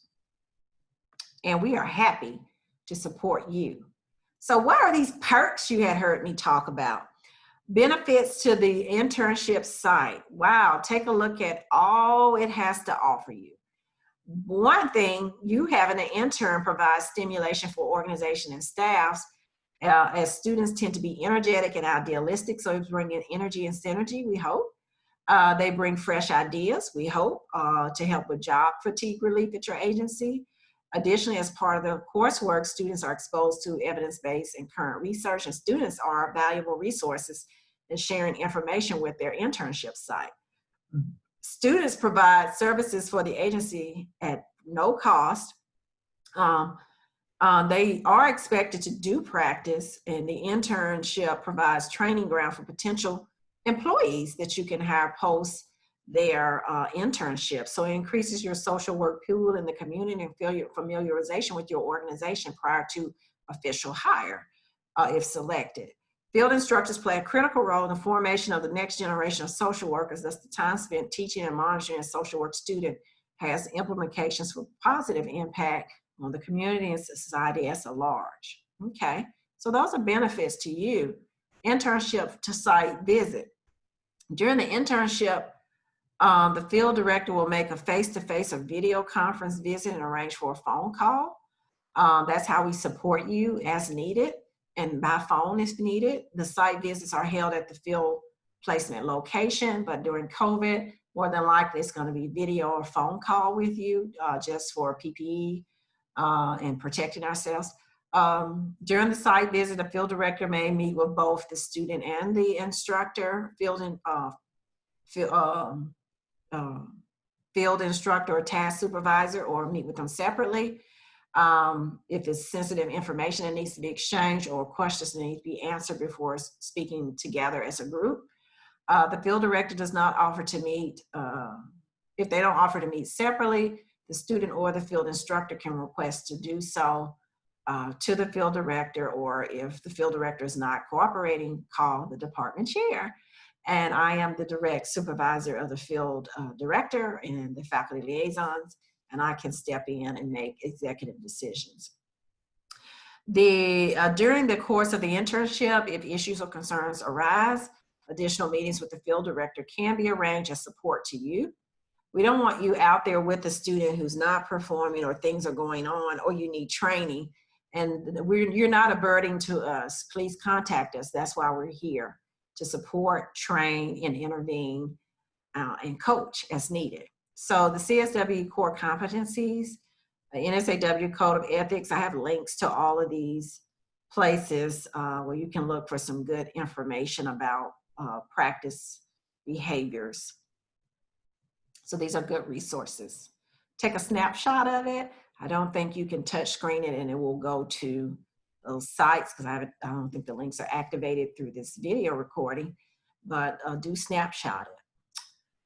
And we are happy to support you. So what are these perks you had heard me talk about? Benefits to the internship site. Wow, take a look at all it has to offer you. One thing, you having an intern provides stimulation for organization and staffs, as students tend to be energetic and idealistic, so it's bringing energy and synergy, we hope. They bring fresh ideas, we hope, to help with job fatigue relief at your agency. Additionally, as part of the coursework, students are exposed to evidence-based and current research, and students are valuable resources in sharing information with their internship site. Students provide services for the agency at no cost. They are expected to do practice, and the internship provides training ground for potential employees that you can hire post their internship. So it increases your social work pool in the community and familiarization with your organization prior to official hire, if selected. Field instructors play a critical role in the formation of the next generation of social workers. Thus, the time spent teaching and monitoring a social work student has implications for positive impact on the community and society as a large. Okay, so those are benefits to you. Internship to site visit. During the internship, the field director will make a face-to-face or video conference visit and arrange for a phone call. That's how we support you as needed and by phone if needed. The site visits are held at the field placement location, but during COVID, more than likely it's going to be video or phone call with you just for PPE and protecting ourselves. During the site visit, the field director may meet with both the student and the instructor, field instructor or task supervisor, or meet with them separately. If it's sensitive information that needs to be exchanged or questions that need to be answered before speaking together as a group. The field director does not offer to meet, if they don't offer to meet separately, the student or the field instructor can request to do so to the field director, or if the field director is not cooperating, call the department chair. And I am the direct supervisor of the field director and the faculty liaisons, and I can step in and make executive decisions. During the course of the internship, if issues or concerns arise, additional meetings with the field director can be arranged as support to you. We don't want you out there with a student who's not performing, or things are going on, or you need training, and you're not a burden to us. Please contact us. That's why we're here, to support, train, and intervene, and coach as needed. So the CSW core competencies, the NSAW Code of Ethics, I have links to all of these places where you can look for some good information about practice behaviors. So these are good resources. Take a snapshot of it. I don't think you can touch screen it and it will go to those sites, because I don't think the links are activated through this video recording, but do snapshot it.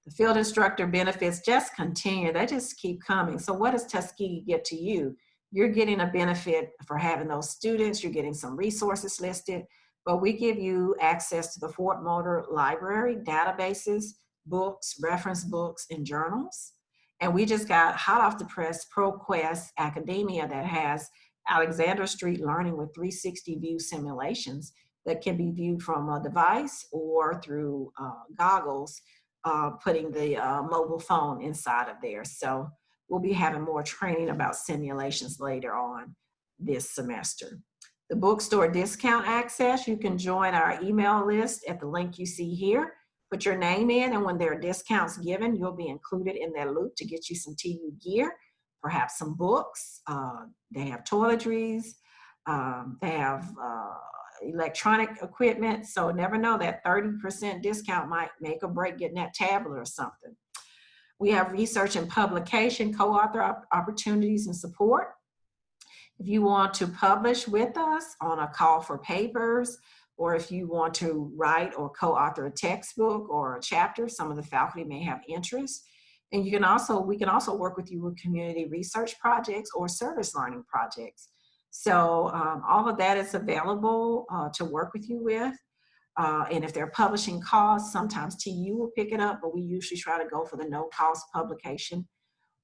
The field instructor benefits just continue. They just keep coming. So what does Tuskegee get to you? You're getting a benefit for having those students. You're getting some resources listed, but we give you access to the Fort Motor Library, databases, books, reference books, and journals. And we just got hot off the press ProQuest Academia that has Alexander Street Learning with 360 view simulations that can be viewed from a device or through goggles, putting the mobile phone inside of there. So we'll be having more training about simulations later on this semester. The bookstore discount access, you can join our email list at the link you see here. Put your name in, and when there are discounts given, you'll be included in that loop to get you some TU gear, perhaps some books. They have toiletries. They have electronic equipment. So never know, that 30% discount might make or break getting that tablet or something. We have research and publication, co-author opportunities and support. If you want to publish with us on a call for papers, or if you want to write or co-author a textbook or a chapter, some of the faculty may have interest. And we can also work with you with community research projects or service learning projects. So all of that is available to work with you with. And if they're publishing costs, sometimes TU will pick it up, but we usually try to go for the no cost publication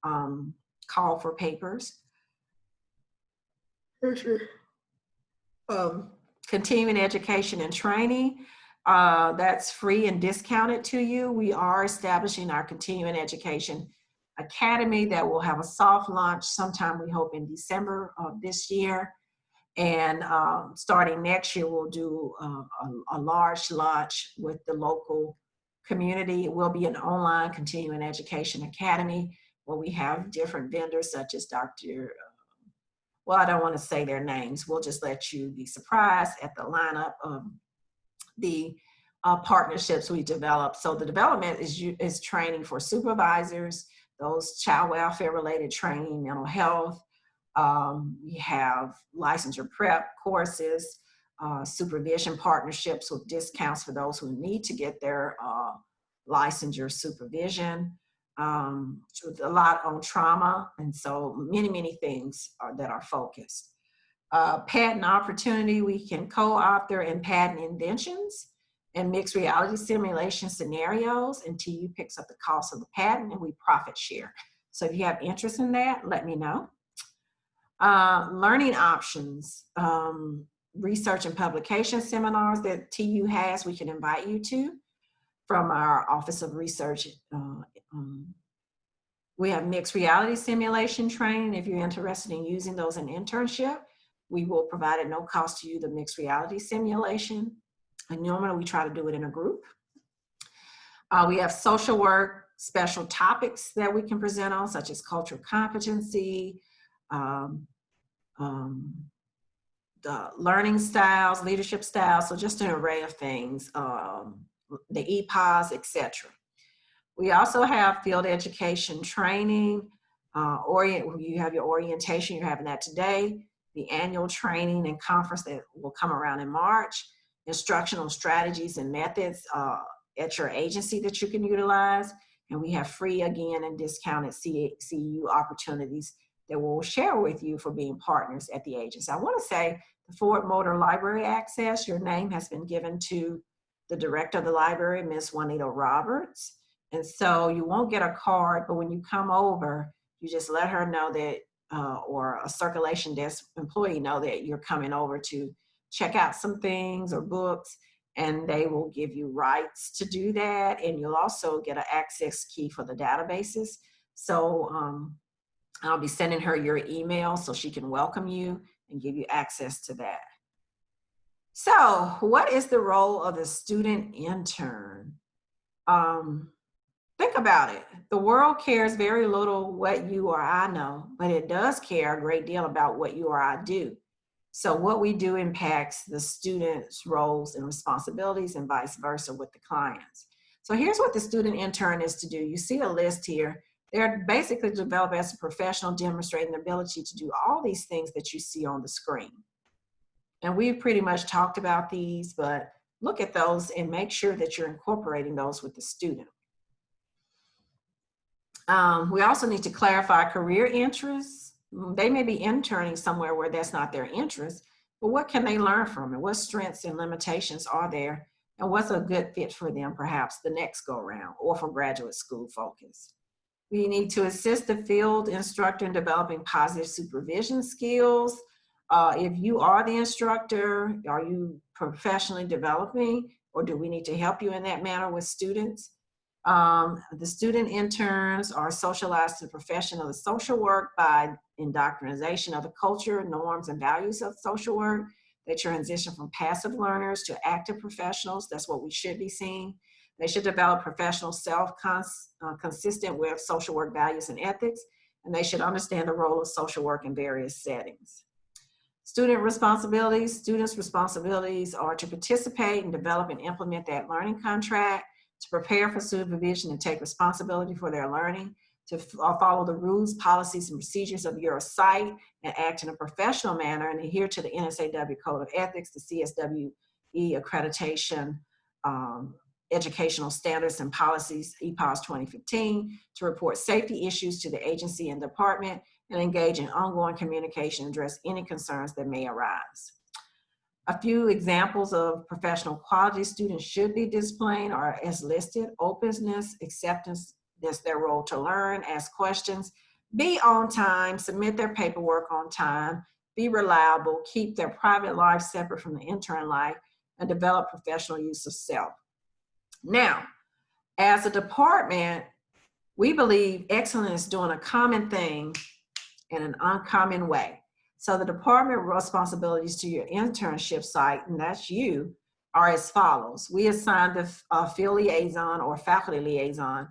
call for papers. Continuing education and training, that's free and discounted to you. We are establishing our continuing education academy that will have a soft launch sometime, we hope, in December of this year. And starting next year, we'll do a large launch with the local community. It will be an online continuing education academy where we have different vendors such as Dr. Well, I don't want to say their names. We'll just let you be surprised at the lineup of the partnerships we developed. So the development is training for supervisors, those child welfare related training, mental health. We have licensure prep courses, supervision partnerships with discounts for those who need to get their licensure supervision. With a lot on trauma, and so many things that are focused. Patent opportunity, we can co-author in patent inventions and mixed reality simulation scenarios, and TU picks up the cost of the patent and we profit share. So if you have interest in that, let me know. Learning options, research and publication seminars that TU has, we can invite you to from our Office of Research. We have mixed reality simulation training. If you're interested in using those in internship, we will provide at no cost to you the mixed reality simulation. And normally we try to do it in a group. We have social work, special topics that we can present on, such as cultural competency, the learning styles, leadership styles, so just an array of things, the EPOS, etc. We also have field education training, you have your orientation, you're having that today, the annual training and conference that will come around in March, instructional strategies and methods at your agency that you can utilize, and we have free again and discounted CEU opportunities that we'll share with you for being partners at the agency. I want to say the Ford Motor Library Access, your name has been given to the director of the library, Ms. Juanita Roberts. And so you won't get a card, but when you come over, you just let her know that, or a circulation desk employee know that you're coming over to check out some things or books, and they will give you rights to do that. And you'll also get an access key for the databases. So I'll be sending her your email so she can welcome you and give you access to that. So what is the role of the student intern? Think about it. The world cares very little what you or I know, but it does care a great deal about what you or I do. So what we do impacts the students' roles and responsibilities and vice versa with the clients. So here's what the student intern is to do. You see a list here. They're basically developed as a professional, demonstrating the ability to do all these things that you see on the screen. And we've pretty much talked about these, but look at those and make sure that you're incorporating those with the student. We also need to clarify career interests. They may be interning somewhere where that's not their interest, but what can they learn from it? What strengths and limitations are there? And what's a good fit for them, perhaps the next go round or for graduate school focus? We need to assist the field instructor in developing positive supervision skills. If you are the instructor, are you professionally developing, or do we need to help you in that manner with students? The student interns are socialized to the profession of the social work by indoctrination of the culture, norms, and values of social work. They transition from passive learners to active professionals. That's what we should be seeing. They should develop professional consistent with social work values and ethics, and they should understand the role of social work in various settings. Student responsibilities. Students' responsibilities are to participate and develop and implement that learning contract, to prepare for supervision and take responsibility for their learning, to follow the rules, policies, and procedures of your site and act in a professional manner and adhere to the NSAW Code of Ethics, the CSWE accreditation, educational standards and policies, EPOS 2015, to report safety issues to the agency and department, and engage in ongoing communication and address any concerns that may arise. A few examples of professional qualities students should be displaying are as listed: openness, acceptance, that's their role to learn, ask questions, be on time, submit their paperwork on time, be reliable, keep their private life separate from the intern life, and develop professional use of self. Now, as a department, we believe excellence is doing a common thing in an uncommon way. So the department responsibilities to your internship site, and that's you, are as follows. We assign the field liaison or faculty liaison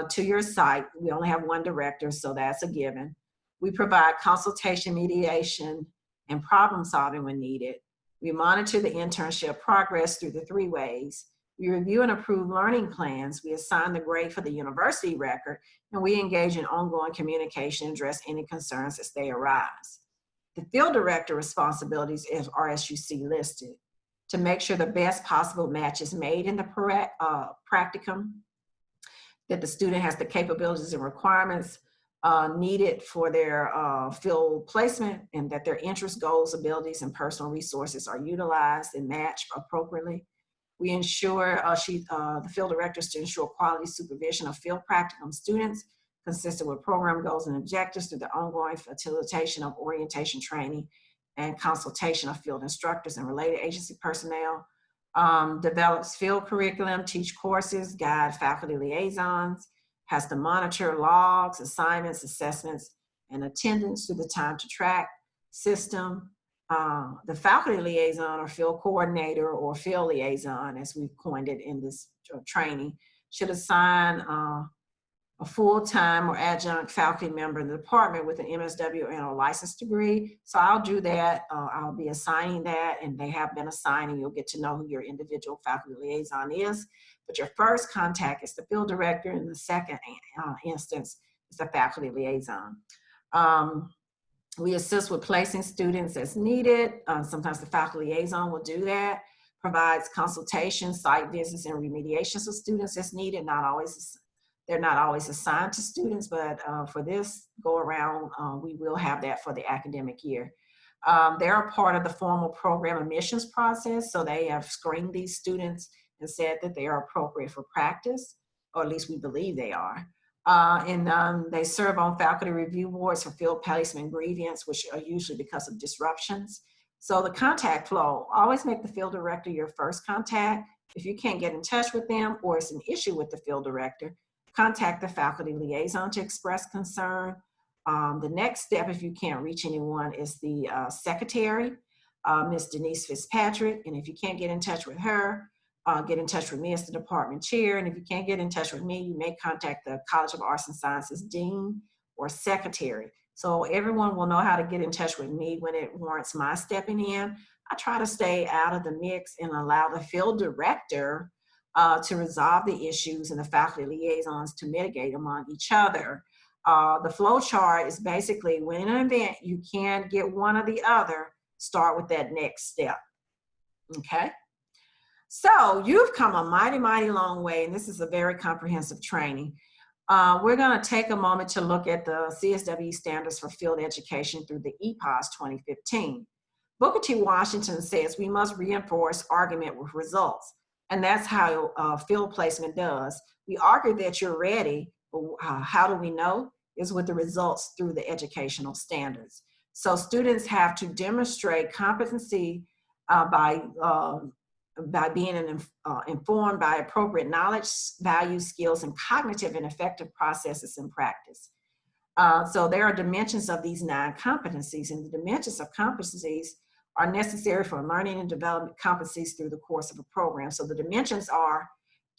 to your site. We only have one director, so that's a given. We provide consultation, mediation, and problem solving when needed. We monitor the internship progress through the 3 ways. We review and approve learning plans. We assign the grade for the university record, and we engage in ongoing communication and address any concerns as they arise. The field director responsibilities are as you see listed: to make sure the best possible match is made in the practicum, that the student has the capabilities and requirements needed for their field placement, and that their interests, goals, abilities, and personal resources are utilized and matched appropriately. We ensure, the field directors to ensure quality supervision of field practicum students consistent with program goals and objectives through the ongoing facilitation of orientation training and consultation of field instructors and related agency personnel. Develops field curriculum, teach courses, guide faculty liaisons, has to monitor logs, assignments, assessments, and attendance through the time to track system. The faculty liaison or field coordinator or field liaison, as we've coined it in this training, should assign a full-time or adjunct faculty member in the department with an MSW and a license degree. So I'll do that. I'll be assigning that, and they have been assigning. You'll get to know who your individual faculty liaison is. But your first contact is the field director, and the second instance is the faculty liaison. We assist with placing students as needed. Sometimes the faculty liaison will do that. Provides consultation, site visits, and remediations of students as needed, not always They're not always assigned to students, but for this go around, we will have that for the academic year. They're a part of the formal program admissions process, so they have screened these students and said that they are appropriate for practice, or at least we believe they are. They serve on faculty review boards for field placement grievance, which are usually because of disruptions. So the contact flow, always make the field director your first contact. If you can't get in touch with them or it's an issue with the field director, contact the faculty liaison to express concern. The next step, if you can't reach anyone, is the secretary, Ms. Denise Fitzpatrick. And if you can't get in touch with her, get in touch with me as the department chair. And if you can't get in touch with me, you may contact the College of Arts and Sciences dean or secretary. So everyone will know how to get in touch with me when it warrants my stepping in. I try to stay out of the mix and allow the field director to resolve the issues and the faculty liaisons to mitigate among each other. The flow chart is basically when in an event you can't get one or the other, start with that next step. Okay? So you've come a mighty, mighty long way, and this is a very comprehensive training. We're going to take a moment to look at the CSW standards for field education through the EPOS 2015. Booker T. Washington says we must reinforce argument with results, and that's how field placement does. We argue that you're ready, but how do we know? Is with the results through the educational standards. So students have to demonstrate competency by being informed by appropriate knowledge, values, skills, and cognitive and effective processes in practice. So there are dimensions of these 9 competencies, and the dimensions of competencies are necessary for learning and development competencies through the course of a program. So the dimensions are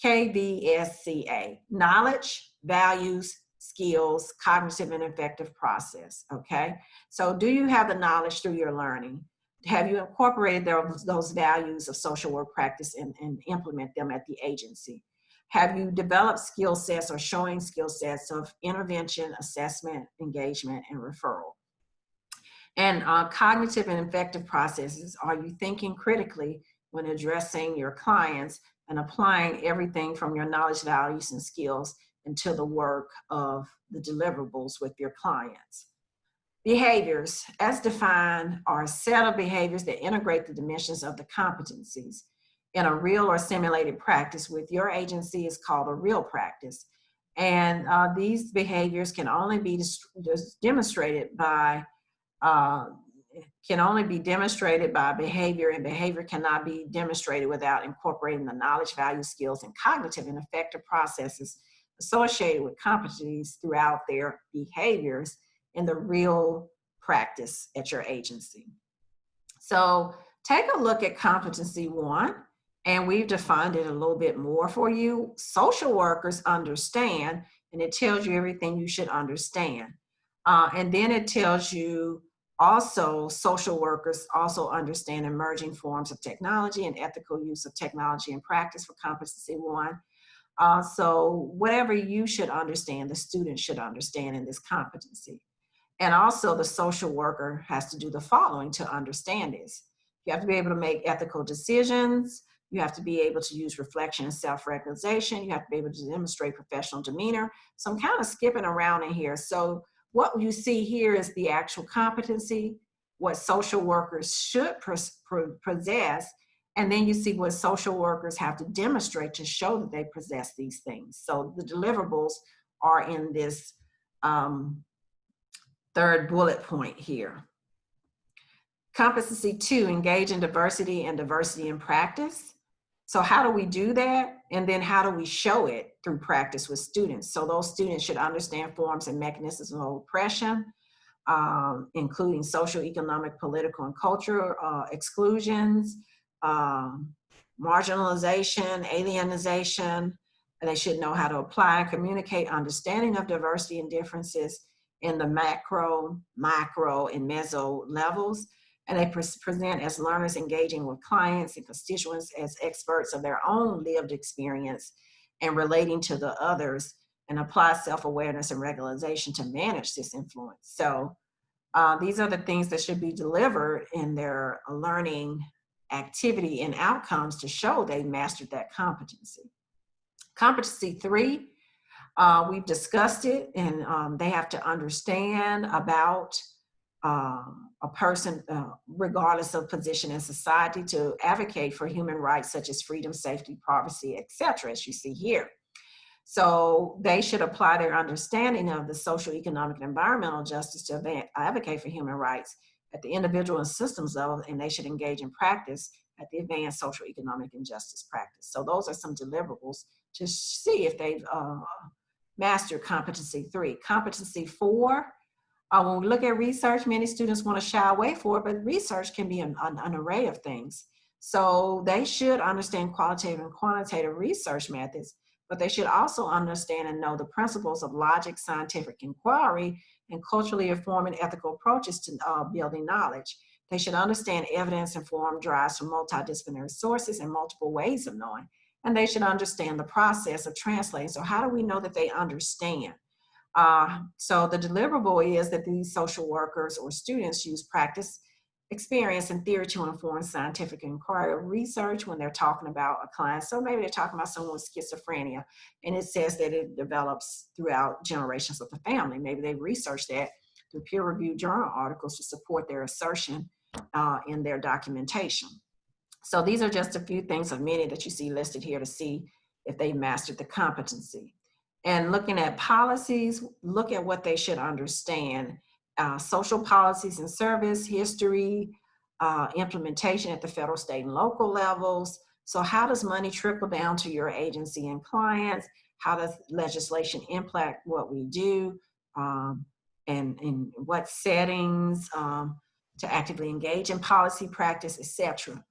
KVSCA: knowledge, values, skills, cognitive and effective process, okay? So do you have the knowledge through your learning? Have you incorporated those values of social work practice and implement them at the agency? Have you developed skill sets or showing skill sets of intervention, assessment, engagement, and referral? And cognitive and effective processes, are you thinking critically when addressing your clients and applying everything from your knowledge, values, and skills into the work of the deliverables with your clients? Behaviors, as defined, are a set of behaviors that integrate the dimensions of the competencies in a real or simulated practice with your agency is called a real practice. And these behaviors can only be demonstrated by behavior, and behavior cannot be demonstrated without incorporating the knowledge, value, skills, and cognitive and effective processes associated with competencies throughout their behaviors in the real practice at your agency. So take a look at competency 1, and we've defined it a little bit more for you. Social workers understand, and it tells you everything you should understand. And then it tells you also social workers also understand emerging forms of technology and ethical use of technology in practice for competency 1. So whatever you should understand, the student should understand in this competency. And also the social worker has to do the following to understand this. You have to be able to make ethical decisions. You have to be able to use reflection and self-regulation. You have to be able to demonstrate professional demeanor. So I'm kind of skipping around in here. So what you see here is the actual competency, what social workers should possess, and then you see what social workers have to demonstrate to show that they possess these things. So the deliverables are in this third bullet point here. Competency 2, engage in diversity and diversity in practice. So how do we do that? And then how do we show it through practice with students? So those students should understand forms and mechanisms of oppression, including social, economic, political, and cultural exclusions, marginalization, alienization. And they should know how to apply and communicate understanding of diversity and differences in the macro, micro, and meso levels. And they present as learners engaging with clients and constituents as experts of their own lived experience and relating to the others, and apply self-awareness and regularization to manage this influence. So these are the things that should be delivered in their learning activity and outcomes to show they mastered that competency. Competency 3, We've discussed it, and they have to understand about a person, regardless of position in society, to advocate for human rights such as freedom, safety, privacy, etc., as you see here. So they should apply their understanding of the social, economic, and environmental justice to advocate for human rights at the individual and systems level, and they should engage in practice at the advanced social, economic, and justice practice. So those are some deliverables to see if they've mastered competency 3. Competency 4, when we look at research, many students want to shy away from it, but research can be an array of things. So they should understand qualitative and quantitative research methods, but they should also understand and know the principles of logic, scientific inquiry, and culturally informed and ethical approaches to building knowledge. They should understand evidence-informed drives from multidisciplinary sources and multiple ways of knowing. And they should understand the process of translating. So how do we know that they understand? So the deliverable is that these social workers or students use practice, experience, and theory to inform scientific inquiry or research when they're talking about a client. So maybe they're talking about someone with schizophrenia, and it says that it develops throughout generations of the family. Maybe they've researched that through peer-reviewed journal articles to support their assertion in their documentation. So these are just a few things of many that you see listed here to see if they mastered the competency. And looking at policies, look at what they should understand. Social policies and service, history, implementation at the federal, state, and local levels. So how does money trickle down to your agency and clients? How does legislation impact what we do? And in what settings to actively engage in policy practice, etc.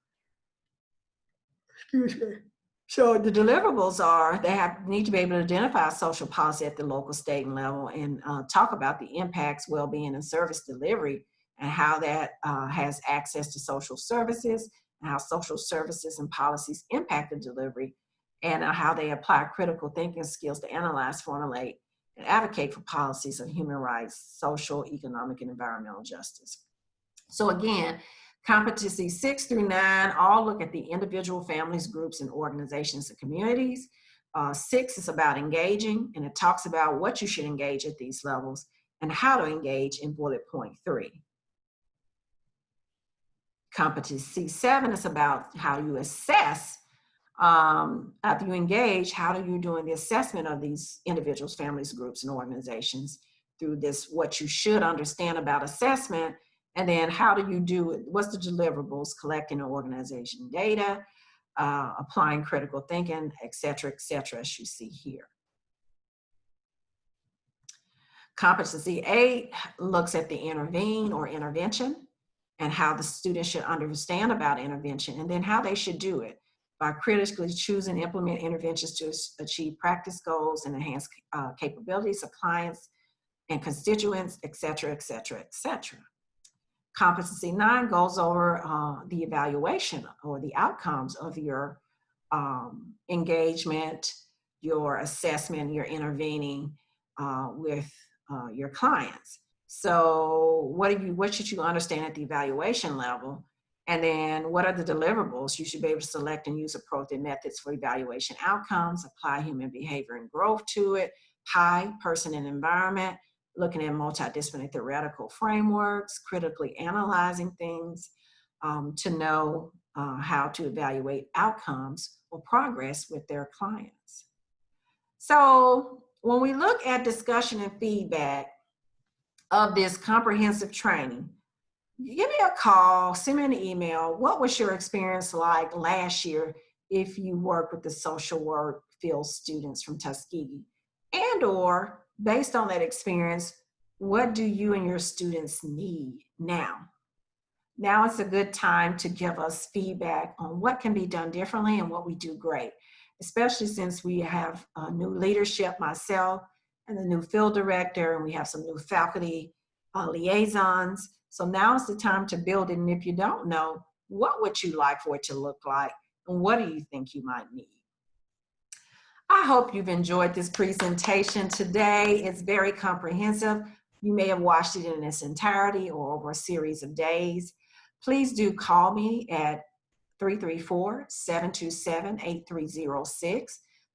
Excuse me. So the deliverables are, they need to be able to identify social policy at the local, state, and level, and talk about the impacts, well-being, and service delivery, and how that has access to social services, and how social services and policies impact the delivery, and how they apply critical thinking skills to analyze, formulate, and advocate for policies of human rights, social, economic, and environmental justice. So again, competency 6 through 9 all look at the individual, families, groups, and organizations and communities. 6 is about engaging, and it talks about what you should engage at these levels and how to engage in bullet point 3. Competency 7 is about how you assess. After you engage, how are you doing the assessment of these individuals, families, groups, and organizations through this, what you should understand about assessment. And then how do you do it? What's the deliverables? Collecting and organization data, applying critical thinking, et cetera, as you see here. Competency 8 looks at the intervene or intervention and how the student should understand about intervention, and then how they should do it by critically choosing and implement interventions to achieve practice goals and enhance capabilities of clients and constituents, et cetera. Competency 9 goes over the evaluation or the outcomes of your engagement, your assessment, your intervening with your clients. So what should you understand at the evaluation level? And then what are the deliverables? You should be able to select and use appropriate methods for evaluation outcomes, apply human behavior and growth to it, person and environment, looking at multidisciplinary theoretical frameworks, critically analyzing things to know how to evaluate outcomes or progress with their clients. So when we look at discussion and feedback of this comprehensive training, give me a call, send me an email. What was your experience like last year if you worked with the social work field students from Tuskegee? And or based on that experience, what do you and your students need now? Now is a good time to give us feedback on what can be done differently and what we do great, especially since we have new leadership, myself and the new field director, and we have some new faculty liaisons. So now is the time to build it. And if you don't know, what would you like for it to look like? And what do you think you might need? I hope you've enjoyed this presentation today. It's very comprehensive. You may have watched it in its entirety or over a series of days. Please do call me at 334-727-8306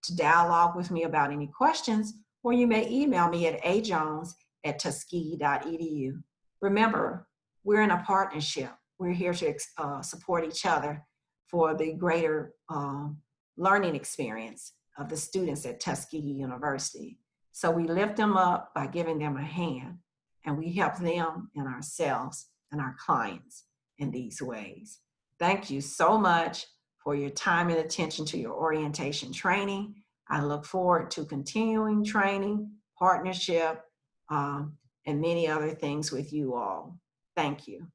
to dialogue with me about any questions or you may email me at ajones@tuskegee.edu. Remember, we're in a partnership. We're here to support each other for the greater learning experience of the students at Tuskegee University. So we lift them up by giving them a hand, and we help them and ourselves and our clients in these ways. Thank you so much for your time and attention to your orientation training. I look forward to continuing training, partnership, and many other things with you all. Thank you.